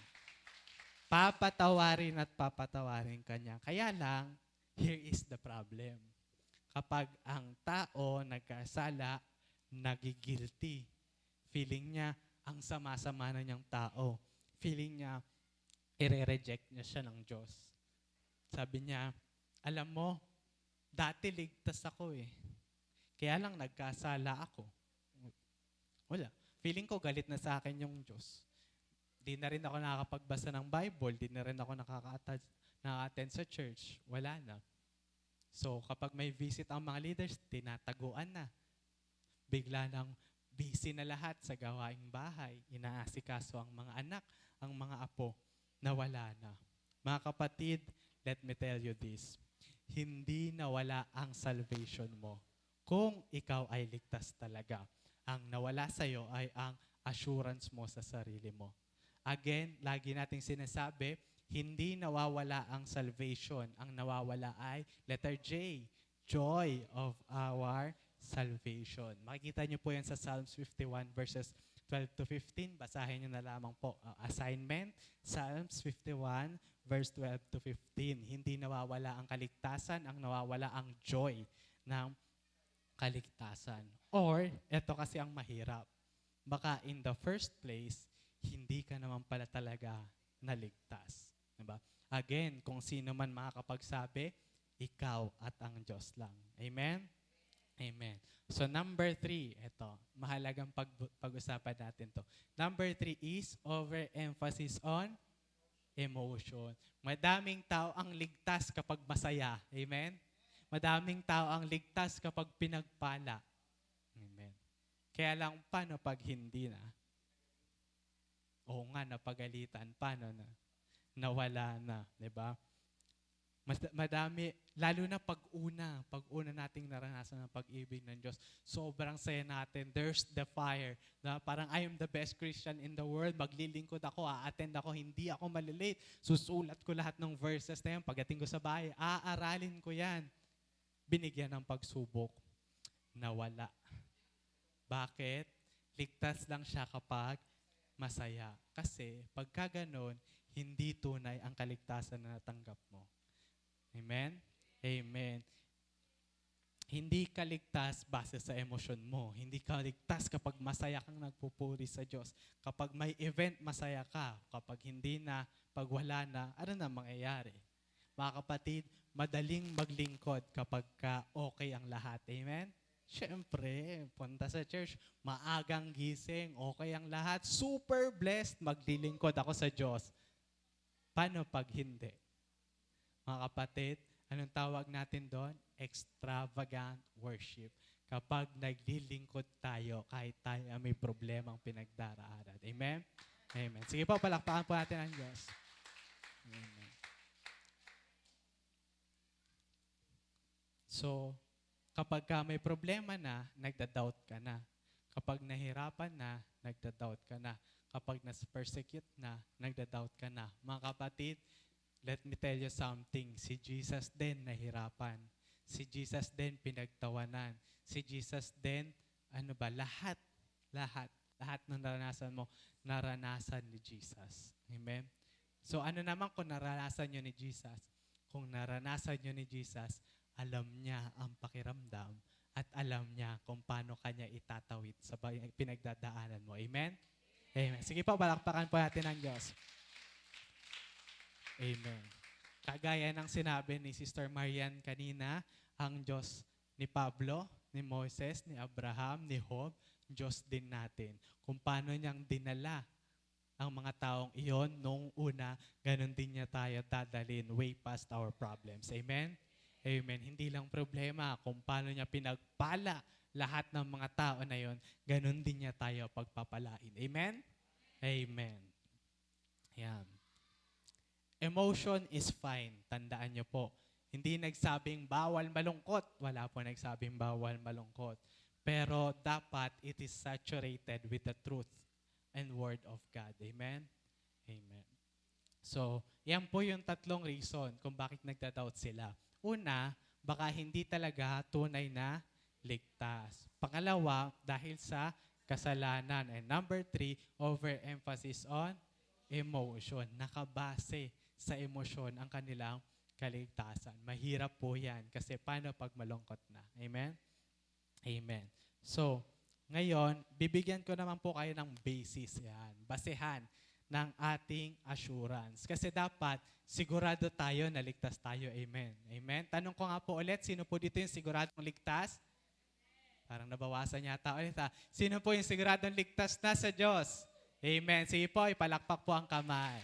Papatawarin at papatawarin kanya. Kaya lang, here is the problem. Kapag ang tao nagkasala, nagigilty. Feeling niya, ang sama-sama na niyang tao. Feeling niya, i-reject niya siya ng Diyos. Sabi niya, alam mo, dati ligtas ako eh. Kaya lang nagkasala ako. Wala. Feeling ko galit na sa akin yung Diyos. Di na rin ako nakakapagbasa ng Bible. Di na rin ako nakaka-attend sa church. Wala na. So, kapag may visit ang mga leaders, tinataguan na. Bigla nang busy na lahat sa gawaing bahay. Inaasikaso ang mga anak, ang mga apo, na wala na. Mga kapatid, let me tell you this. Hindi nawala ang salvation mo kung ikaw ay ligtas talaga. Ang nawala sa'yo ay ang assurance mo sa sarili mo. Again, lagi nating sinasabi, hindi nawawala ang salvation. Ang nawawala ay letter J, joy of our salvation. Makikita niyo po yan sa Psalms 51 verses 12 to 15. Basahin niyo na lamang po. Assignment, Psalms 51 verse 12 to 15. Hindi nawawala ang kaligtasan, ang nawawala ang joy ng kaligtasan. Or, eto kasi ang mahirap. Baka in the first place, hindi ka naman pala talaga naligtas. Diba? Again, kung sino man makakapagsabi, ikaw at ang Diyos lang. Amen? Amen. So number 3, eto, mahalagang pag-usapan natin to. Number 3 is overemphasis on emotion. Madaming tao ang ligtas kapag masaya. Amen? Madaming tao ang ligtas kapag pinagpala. Amen. Kaya lang, paano pag hindi na? Oo nga, napagalitan. Paano na? Nawala na. Diba? Madami, lalo na pag-una nating naranasan ng pag-ibig ng Diyos, sobrang saya natin. There's the fire. Na parang, I am the best Christian in the world. Maglilingkod ako, a-attend ako, hindi ako malilate. Susulat ko lahat ng verses na yan. Pagdating ko sa bahay, aaralin ko yan. Binigyan ng pagsubok, nawala. Bakit? Ligtas lang siya kapag masaya. Kasi pagka ganon, hindi tunay ang kaligtasan na natanggap mo. Amen? Amen. Hindi ka ligtas base sa emosyon mo. Hindi ka ligtas kapag masaya kang nagpupuri sa Diyos. Kapag may event, masaya ka. Kapag hindi na, pag wala na, ano na mangyayari? Mga kapatid, madaling maglingkod kapag okay ang lahat. Amen? Siyempre, punta sa church, maagang gising, okay ang lahat, super blessed, maglilingkod ako sa Diyos. Paano pag hindi? Mga kapatid, anong tawag natin doon? Extravagant worship. Kapag naglilingkod tayo, kahit tayo may problemang pinagdaraanan. Amen? Amen. Sige po, palakpakan po natin ang Diyos. Amen. So, kapag ka may problema na, nagda-doubt ka na. Kapag nahirapan na, nagda-doubt ka na. Kapag nas-persecute na, nagda-doubt ka na. Mga kapatid, let me tell you something. Si Jesus din nahirapan. Si Jesus din pinagtawanan. Si Jesus din, lahat ng naranasan mo, naranasan ni Jesus. Amen? So ano naman kung naranasan nyo ni Jesus? Kung naranasan nyo ni Jesus, alam niya ang pakiramdam at alam niya kung paano kanya itatawid sa pinagdadaanan mo. Amen? Amen. Sige po, balakpakan po natin ang Diyos. Amen. Kagaya ng sinabi ni Sister Marian kanina, ang Diyos ni Pablo, ni Moses, ni Abraham, ni Job, Diyos din natin. Kung paano niyang dinala ang mga taong iyon noong una, ganun din niya tayo dadalhin way past our problems. Amen? Amen. Hindi lang problema kung paano niya pinagpala lahat ng mga tao na yon, ganun din niya tayo pagpapalain. Amen? Amen. Yan. Emotion is fine. Tandaan niyo po. Hindi nagsabing bawal malungkot. Wala po nagsabing bawal malungkot. Pero dapat it is saturated with the truth and word of God. Amen? Amen. So, yan po yung tatlong reason kung bakit nagda-doubt sila. Una, baka hindi talaga tunay na ligtas. Pangalawa, dahil sa kasalanan. And number 3, overemphasis on emotion. Nakabase sa emosyon ang kanilang kaligtasan. Mahirap po yan kasi paano pag malungkot na? Amen? Amen. So, ngayon, bibigyan ko naman po kayo ng basis yan. Basehan ng ating assurance. Kasi dapat, sigurado tayo na ligtas tayo. Amen. Amen. Tanong ko nga po ulit, sino po dito yung siguradong ligtas? Parang nabawasan yata ulit ha. Sino po yung siguradong ligtas na sa Diyos? Amen. Sige po, ipalakpak po ang kamay.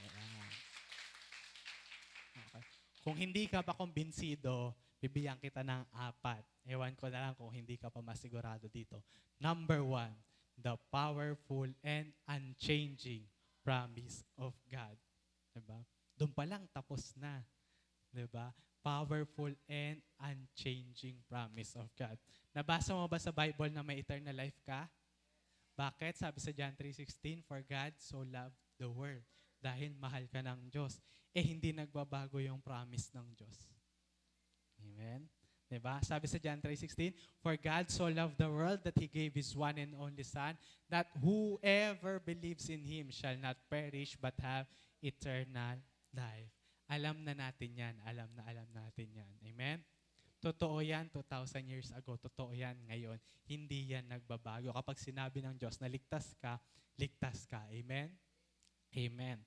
Okay. Kung hindi ka pa kumbinsido, bibigyan kita ng 4. Ewan ko na lang kung hindi ka pa masigurado dito. Number 1, the powerful and unchanging promise of God. Diba? Doon pa lang tapos na. Diba? Powerful and unchanging promise of God. Nabasa mo ba sa Bible na may eternal life ka? Bakit? Sabi sa John 3:16, for God so loved the world. Dahil mahal ka ng Diyos. Hindi nagbabago yung promise ng Diyos. Amen? Diba? Sabi sa John 3:16, for God so loved the world that He gave His one and only Son, that whoever believes in Him shall not perish but have eternal life. Alam na natin yan. Alam natin yan. Amen? Totoo yan 2,000 years ago. Totoo yan ngayon. Hindi yan nagbabago. Kapag sinabi ng Diyos na ligtas ka, ligtas ka. Amen? Amen.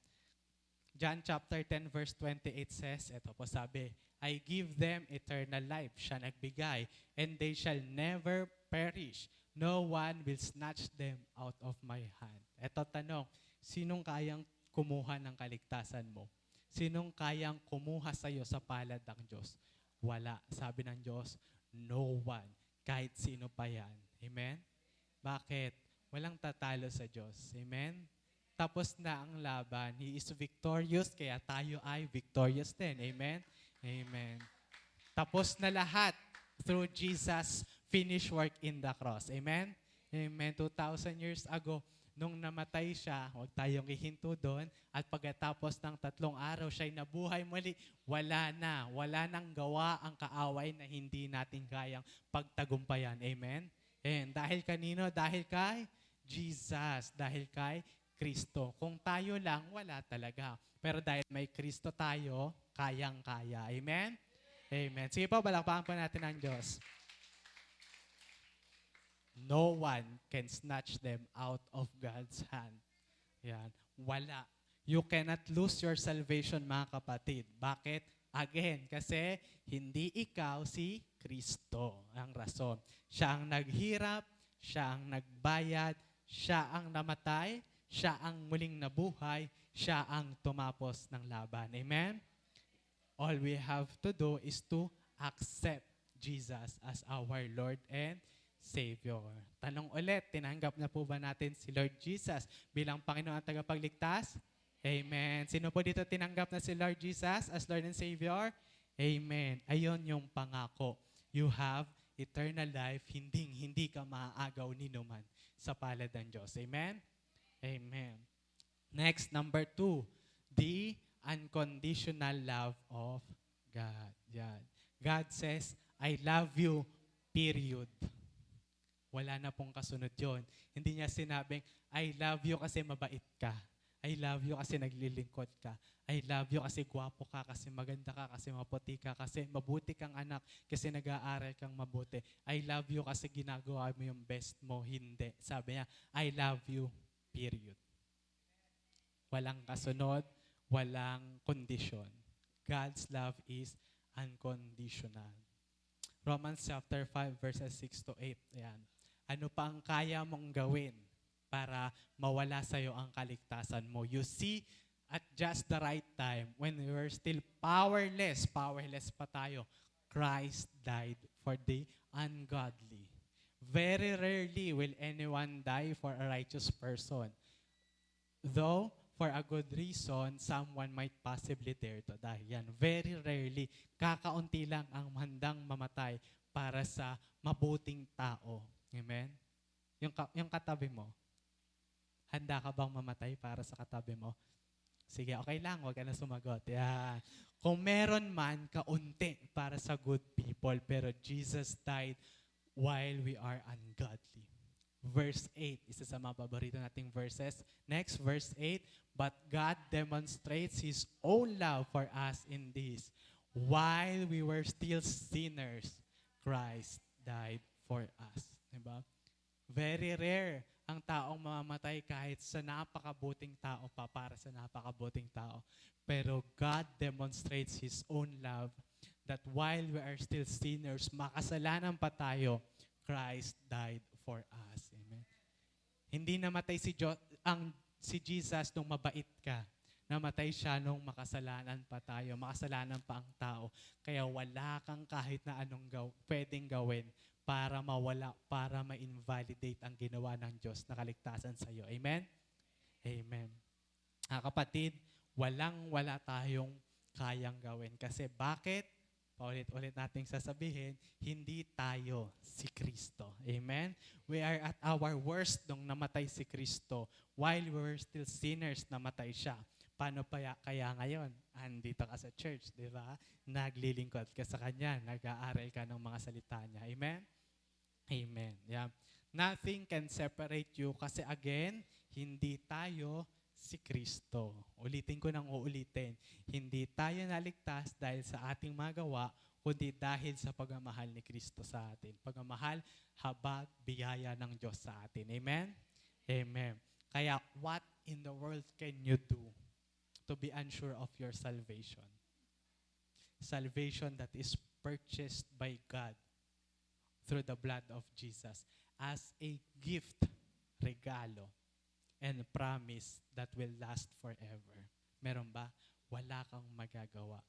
John chapter 10 verse 28 says, ito po sabi, I give them eternal life, siya nagbigay, and they shall never perish. No one will snatch them out of my hand. Ito tanong, sinong kayang kumuha ng kaligtasan mo? Sinong kayang kumuha sa iyo sa palad ng Diyos? Wala. Sabi ng Diyos, no one. Kahit sino pa yan. Amen? Bakit? Walang tatalo sa Diyos. Amen? Tapos na ang laban. He is victorious, kaya tayo ay victorious din. Amen? Amen. Tapos na lahat through Jesus' finished work in the cross. Amen? Amen. 2,000 years ago, nung namatay siya, huwag tayong ihinto doon, at pagkatapos ng 3 araw, siya'y nabuhay muli, wala na. Wala nang gawa ang kaaway na hindi natin kayang pagtagumpayan. Amen? And dahil kanino? Dahil kay Jesus. Dahil kay Kristo. Kung tayo lang, wala talaga. Pero dahil may Kristo tayo, kayang-kaya. Amen? Amen. Sige po, balakpakan po natin ang Diyos. No one can snatch them out of God's hand. Yan. Wala. You cannot lose your salvation, mga kapatid. Bakit? Again, kasi hindi ikaw si Kristo ang rason. Siya ang naghirap, siya ang nagbayad, siya ang namatay, siya ang muling nabuhay, siya ang tumapos ng laban. Amen? All we have to do is to accept Jesus as our Lord and Savior. Tanong ulit, tinanggap na po ba natin si Lord Jesus bilang Panginoon at tagapagligtas? Amen. Sino po dito tinanggap na si Lord Jesus as Lord and Savior? Amen. Ayon yung pangako. You have eternal life, hindi ka maaagaw ni numan sa palad ng Diyos. Amen? Amen. Next, number 2, the unconditional love of God. Yan. God says, I love you, period. Wala na pong kasunod yon. Hindi niya sinabing, I love you kasi mabait ka. I love you kasi naglilingkod ka. I love you kasi gwapo ka, kasi maganda ka, kasi maputi ka, kasi mabuti kang anak, kasi nag-aaral kang mabuti. I love you kasi ginagawa mo yung best mo. Hindi. Sabi niya, I love you, period. Walang kasunod, walang kondisyon. God's love is unconditional. Romans chapter 5 verses 6 to 8. Ayan. Ano pa ang kaya mong gawin para mawala sa iyo ang kaligtasan mo? You see, at just the right time, when we were still powerless pa tayo, Christ died for the ungodly. Very rarely will anyone die for a righteous person. Though, for a good reason, someone might possibly dare to die. Yan, very rarely, kakaunti lang ang handang mamatay para sa mabuting tao. Amen? Yung katabi mo, handa ka bang mamatay para sa katabi mo? Sige, okay lang, huwag ka na sumagot. Yan. Kung meron man, kaunti para sa good people, pero Jesus died while we are ungodly. Verse 8, isa sa mga paborito nating verses. Next, verse 8, but God demonstrates His own love for us in this. While we were still sinners, Christ died for us. Diba? Very rare ang taong mamamatay kahit sa napakabuting tao pa para sa napakabuting tao. Pero God demonstrates His own love that while we are still sinners, makasalanan pa tayo, Christ died for us. Amen. Hindi namatay si Jesus nung mabait ka. Namatay siya nung makasalanan pa tayo, makasalanan pa ang tao. Kaya wala kang kahit na anong pwedeng gawin para mawala, para ma-invalidate ang ginawa ng Diyos na kaligtasan sa iyo. Amen? Amen. Kapatid, wala tayong kayang gawin. Kasi bakit? Paulit-ulit nating sasabihin, hindi tayo si Kristo. Amen? We are at our worst nung namatay si Kristo. While we were still sinners, namatay siya. Paano kaya ngayon? Andito ka sa church, di ba? Naglilingkod ka sa Kanya, nag-aaral ka ng mga salita niya. Amen? Amen. Yeah. Nothing can separate you kasi again, hindi tayo si Kristo. Ulitin ko nang uulitin. Hindi tayo naligtas dahil sa ating mga gawa, kundi dahil sa pagmamahal ni Kristo sa atin. Pagmamahal, habag, biyaya ng Diyos sa atin. Amen? Amen. Kaya, what in the world can you do to be unsure of your salvation? Salvation that is purchased by God through the blood of Jesus as a gift, regalo, and promise that will last forever. Meron ba? Wala kang magagawa.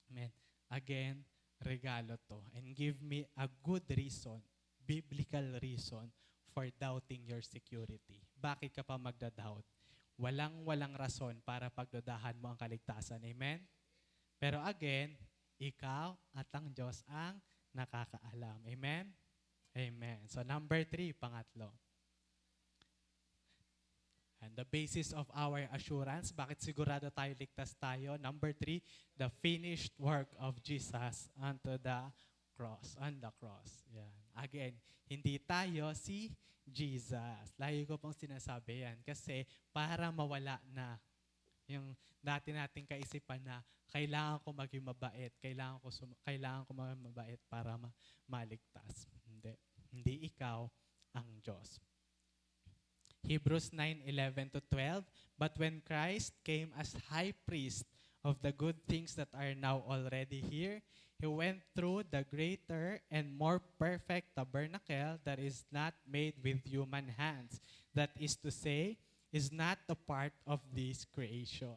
Amen. Again, regalo to. And give me a good reason, biblical reason, for doubting your security. Bakit ka pa magda-doubt? Walang rason para pagdudahan mo ang kaligtasan. Amen? Pero again, ikaw at ang Diyos ang nakakaalam. Amen? Amen. So number 3, pangatlo. And the basis of our assurance, bakit sigurado tayo ligtas tayo? Number 3, the finished work of Jesus unto the cross, on the cross. Yan. Again, hindi tayo si Jesus. Lagi ko pong sinasabi yan kasi para mawala na yung dati nating kaisipan na kailangan ko maging mabait, kailangan ko maging mabait para maligtas. Hindi ikaw ang Diyos. Hebrews 9:11-12, but when Christ came as high priest of the good things that are now already here. He went through the greater and more perfect tabernacle that is not made with human hands. That is to say, is not a part of this creation.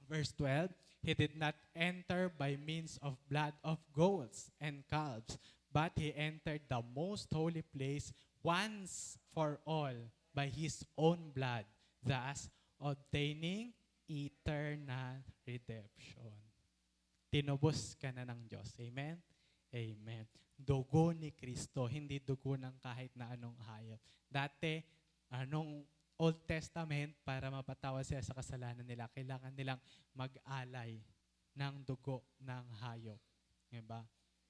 Verse 12, he did not enter by means of blood of goats and calves, but he entered the most holy place once for all by his own blood, thus obtaining eternal redemption. Tinubos ka na ng Diyos. Amen? Amen. Dugo ni Kristo, hindi dugo ng kahit na anong hayop. Dati, anong Old Testament, para mapatawad sila sa kasalanan nila, kailangan nilang mag-alay ng dugo ng hayop. Diba?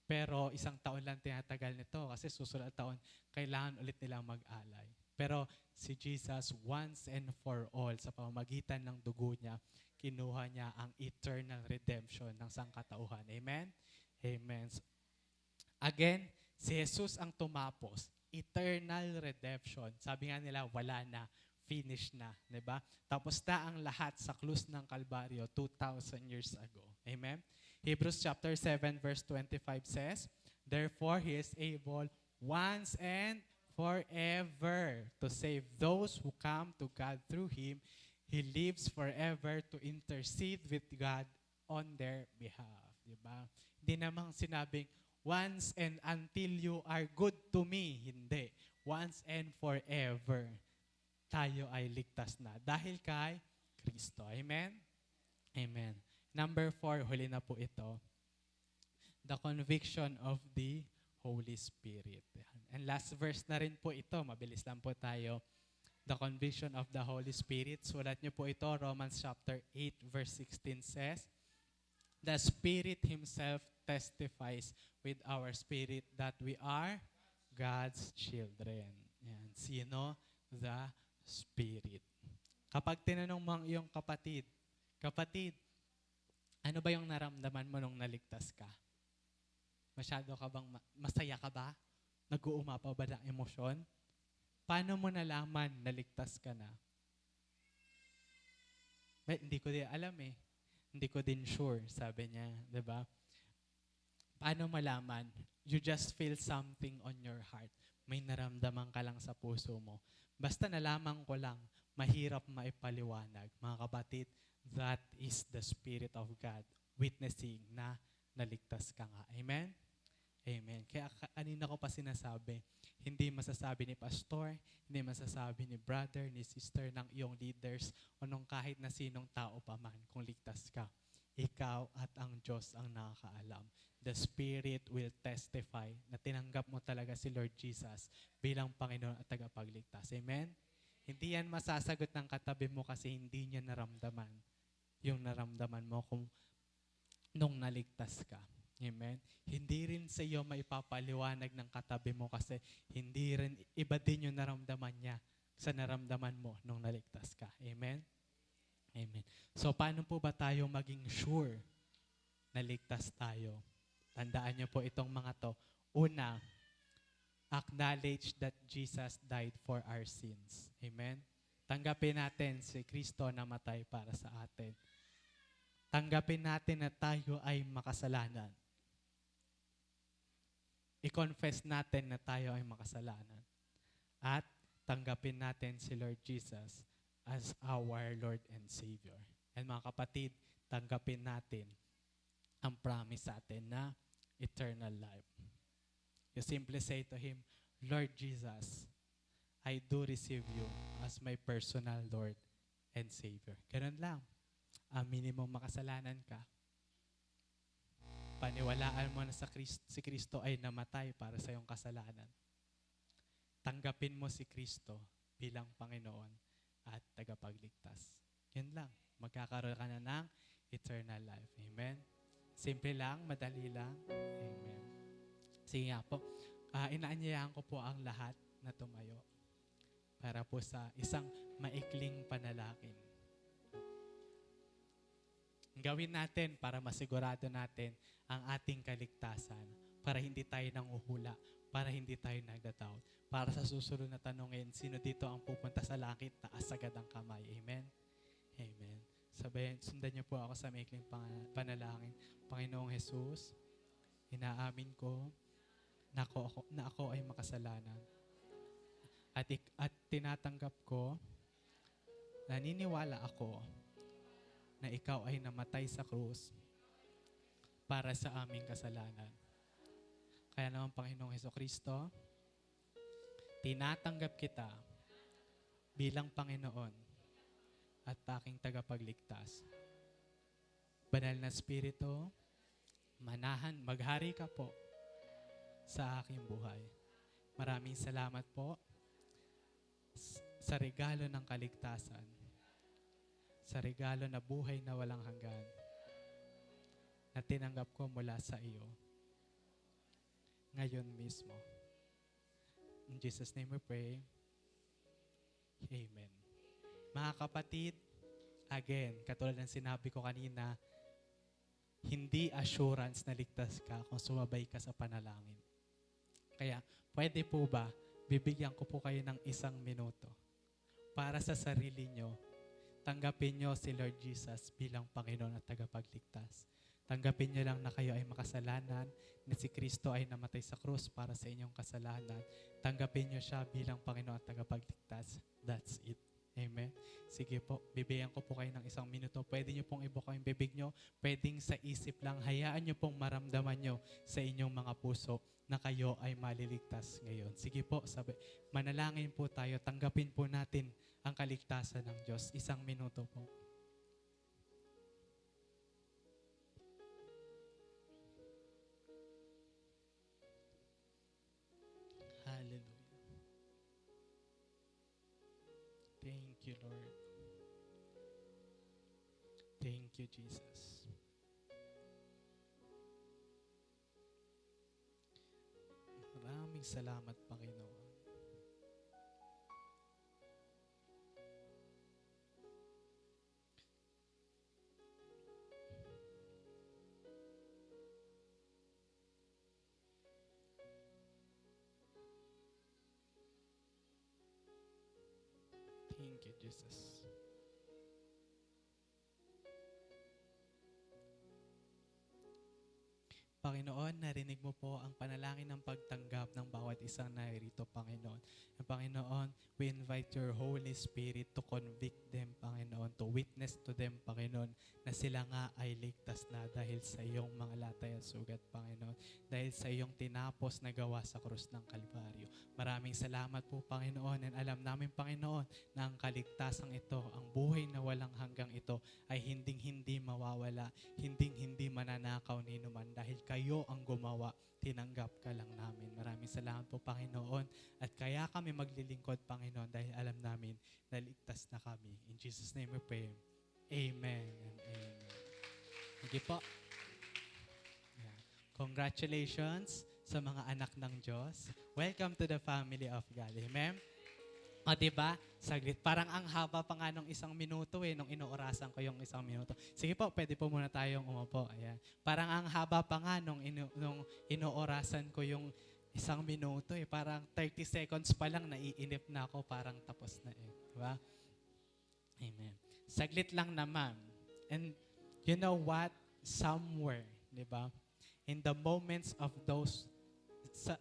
Pero isang taon lang tinatagal nito kasi susunod na taon, kailangan ulit nilang mag-alay. Pero si Jesus, once and for all, sa pamamagitan ng dugo niya, kinuha niya ang eternal redemption ng sangkatauhan. Amen? Amen. So, again, si Jesus ang tumapos. Eternal redemption. Sabi nga nila, wala na. Finish na. Diba? Tapos na ang lahat sa krus ng Kalbaryo 2,000 years ago. Amen? Hebrews chapter 7 verse 25 says, therefore, He is able once and forever to save those who come to God through Him. He lives forever to intercede with God on their behalf. Diba? Hindi namang sinabing, once and until you are good to me. Hindi. Once and forever, tayo ay ligtas na. Dahil kay Kristo. Amen? Amen. Number 4, huli na po ito. The conviction of the Holy Spirit. And last verse na rin po ito. Mabilis lang po tayo. The conviction of the Holy Spirit. Sulat niyo po ito. Romans chapter 8 verse 16 says, the Spirit Himself testifies with our spirit that we are God's children. Yan. Sino? The Spirit. Kapag tinanong mo ang iyong kapatid, ano ba yung naramdaman mo nung naligtas ka? Masyado ka bang, masaya ka ba? Nag-uumapa ba ng emosyon? Paano mo nalaman naligtas ka na? Hindi ko din alam eh. Hindi ko din sure, sabi niya. Diba? Paano malaman? You just feel something on your heart. May naramdaman ka lang sa puso mo. Basta nalaman ko lang, mahirap maipaliwanag. Mga kapatid, that is the Spirit of God witnessing na naligtas ka nga. Amen? Amen. Kaya kanina ko pa sinasabi, hindi masasabi ni pastor, hindi masasabi ni brother, ni sister ng iyong leaders, o nung kahit na sinong tao pa man kung ligtas ka. Ikaw at ang Diyos ang nakakaalam. The Spirit will testify na tinanggap mo talaga si Lord Jesus bilang Panginoon at tagapagligtas. Amen? Hindi yan masasagot ng katabi mo kasi hindi niya naramdaman yung naramdaman mo kung nung naligtas ka. Amen? Hindi rin sa iyo maipapaliwanag ng katabi mo kasi hindi rin, iba din yung naramdaman niya sa naramdaman mo nung naligtas ka. Amen? Amen. So, paano po ba tayo maging sure na ligtas tayo? Tandaan niyo po itong mga to. Una, acknowledge that Jesus died for our sins. Amen? Tanggapin natin si Kristo na matay para sa atin. Tanggapin natin na tayo ay makasalanan. I-confess natin na tayo ay makasalanan. At tanggapin natin si Lord Jesus as our Lord and Savior. And mga kapatid, tanggapin natin ang promise sa atin na eternal life. You simply say to Him, Lord Jesus, I do receive you as my personal Lord and Savior. Ganun lang. Aminin mong makasalanan ka. Paniwalaan mo na si Kristo ay namatay para sa iyong kasalanan. Tanggapin mo si Kristo bilang Panginoon at tagapagligtas. Yan lang. Magkakaroon ka na ng eternal life. Amen? Simple lang, madali lang. Amen. Sige nga po. Inaanyayahan ko po ang lahat na tumayo para po sa isang maikling panalangin. Gawin natin para masigurado natin ang ating kaligtasan, para hindi tayo nanguhula, para hindi tayo nagdadoubt. Para sa susunod na tanungin, sino dito ang pupunta sa langit, taas agad ang kamay. Amen? Amen. Sundan niyo po ako sa maikling panalangin. Panginoong Jesus, inaamin ko na ako ay makasalanan. At tinatanggap ko, naniniwala ako na ikaw ay namatay sa krus para sa aming kasalanan. Kaya naman, Panginoong Hesukristo, tinatanggap kita bilang Panginoon at aking tagapagligtas. Banal na Espiritu, maghari ka po sa aking buhay. Maraming salamat po sa regalo ng kaligtasan, sa regalo na buhay na walang hanggan na tinanggap ko mula sa iyo ngayon mismo. In Jesus' name we pray. Amen. Mga kapatid, again, katulad ng sinabi ko kanina, hindi assurance na ligtas ka kung sumabay ka sa panalangin. Kaya, pwede po ba, bibigyan ko po kayo ng 1 minuto para sa sarili nyo, tanggapin nyo si Lord Jesus bilang Panginoon at tagapagligtas. Tanggapin nyo lang na kayo ay makasalanan, na si Kristo ay namatay sa krus para sa inyong kasalanan. Tanggapin nyo siya bilang Panginoon at tagapagligtas. That's it. Amen. Sige po, bibigyan ko po kayo ng 1 minuto. Pwede nyo pong ibuka yung bibig nyo. Pwedeng sa isip lang. Hayaan nyo pong maramdaman nyo sa inyong mga puso na kayo ay maliligtas ngayon. Sige po, manalangin po tayo. Tanggapin po natin ang kaligtasan ng Diyos. 1 minuto po. Hallelujah. Thank you, Lord. Thank you, Jesus. Maraming salamat, Panginoon. Thank you, Jesus. Panginoon, narinig mo po ang panalangin ng pagtanggap ng bawat isang narito, Panginoon. And Panginoon, we invite your Holy Spirit to convict them, Panginoon, to witness to them, Panginoon, na sila nga ay ligtas na dahil sa iyong mga latay at sugat, Panginoon. Dahil sa iyong tinapos na gawa sa krus ng Kalbaryo. Maraming salamat po, Panginoon. And alam namin, Panginoon, na ang kaligtasang ito, ang buhay na walang hanggang ito, ay hinding-hindi mawawala, hinding-hindi mananakaw ni numan dahil kayo ang gumawa, tinanggap ka lang namin. Maraming salamat po, Panginoon. At kaya kami maglilingkod, Panginoon, dahil alam namin na ligtas na kami. In Jesus' name we pray. Amen and amen. Sige po. Yeah. Congratulations sa mga anak ng Diyos. Welcome to the family of God. Amen. O, diba? Saglit. Parang ang haba pa nga nung 1 minuto nung inuorasan ko yung 1 minuto. Sige po, pwede po muna tayong umupo. Ayan. Parang ang haba pa nga nung inuorasan ko yung 1 minuto Parang 30 seconds pa lang naiinip na ako, parang tapos na Diba? Amen. Saglit lang naman. And you know what? Somewhere, diba? In the moments of those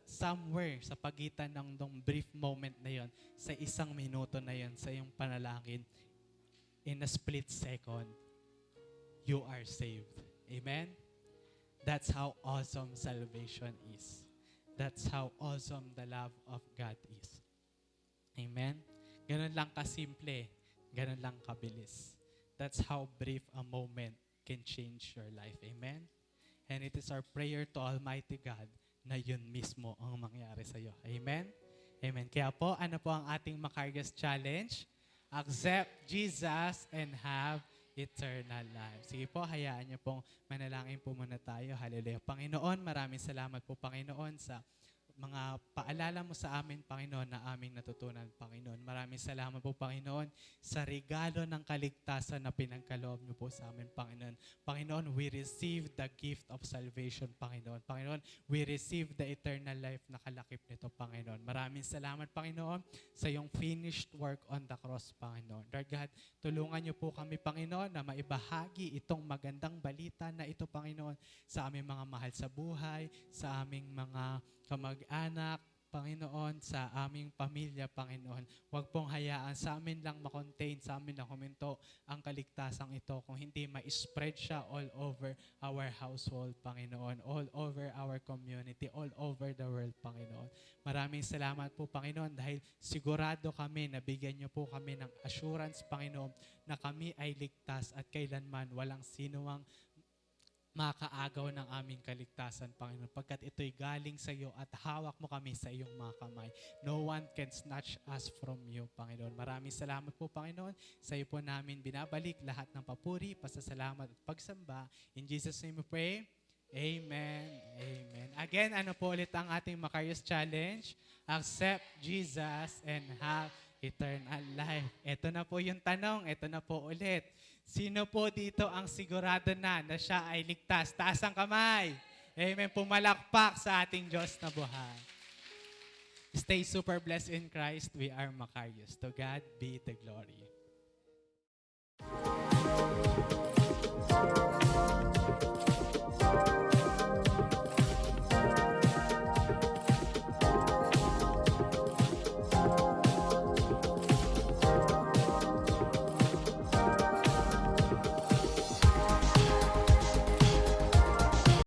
somewhere sa pagitan ng brief moment na yon, sa 1 minuto na yon, sa iyong panalangin, in a split second, you are saved. Amen? That's how awesome salvation is. That's how awesome the love of God is. Amen? Ganun lang kasimple. Ganun lang kabilis. That's how brief a moment can change your life. Amen? And it is our prayer to Almighty God na yun mismo ang mangyari sa iyo. Amen? Amen. Kaya po, ano po ang ating Macargas Challenge? Accept Jesus and have eternal life. Sige po, hayaan niyo pong manalangin po muna tayo. Hallelujah. Panginoon, maraming salamat po, Panginoon, sa mga paalala mo sa amin, Panginoon, na aming natutunan, Panginoon. Maraming salamat po, Panginoon, sa regalo ng kaligtasan na pinagkaloob niyo po sa amin, Panginoon. Panginoon, we receive the gift of salvation, Panginoon. Panginoon, we receive the eternal life na kalakip nito, Panginoon. Maraming salamat, Panginoon, sa iyong finished work on the cross, Panginoon. Lord God, tulungan niyo po kami, Panginoon, na maibahagi itong magandang balita na ito, Panginoon, sa aming mga mahal sa buhay, sa aming mga kamag-anak, Panginoon, sa aming pamilya, Panginoon. Huwag pong hayaan sa amin lang makontain, sa amin lang huminto ang kaligtasang ito. Kung hindi, ma-spread siya all over our household, Panginoon, all over our community, all over the world, Panginoon. Maraming salamat po, Panginoon, dahil sigurado kami na bigyan niyo po kami ng assurance, Panginoon, na kami ay ligtas at kailanman walang sinuwang makaagaw ng aming kaligtasan, Panginoon, pagkat ito'y galing sa iyo at hawak mo kami sa iyong mga kamay. No one can snatch us from you, Panginoon. Maraming salamat po, Panginoon. Sa iyo po namin binabalik lahat ng papuri, pasasalamat at pagsamba. In Jesus' name we pray. Amen. Amen. Again, ano po ulit ang ating Macarius Challenge? Accept Jesus and have eternal life. Ito na po yung tanong. Ito na po ulit. Sino po dito ang sigurado na siya ay ligtas? Taas ang kamay. Amen. Pumalakpak sa ating Diyos na buhay. Stay super blessed in Christ. We are Macarius. To God be the glory.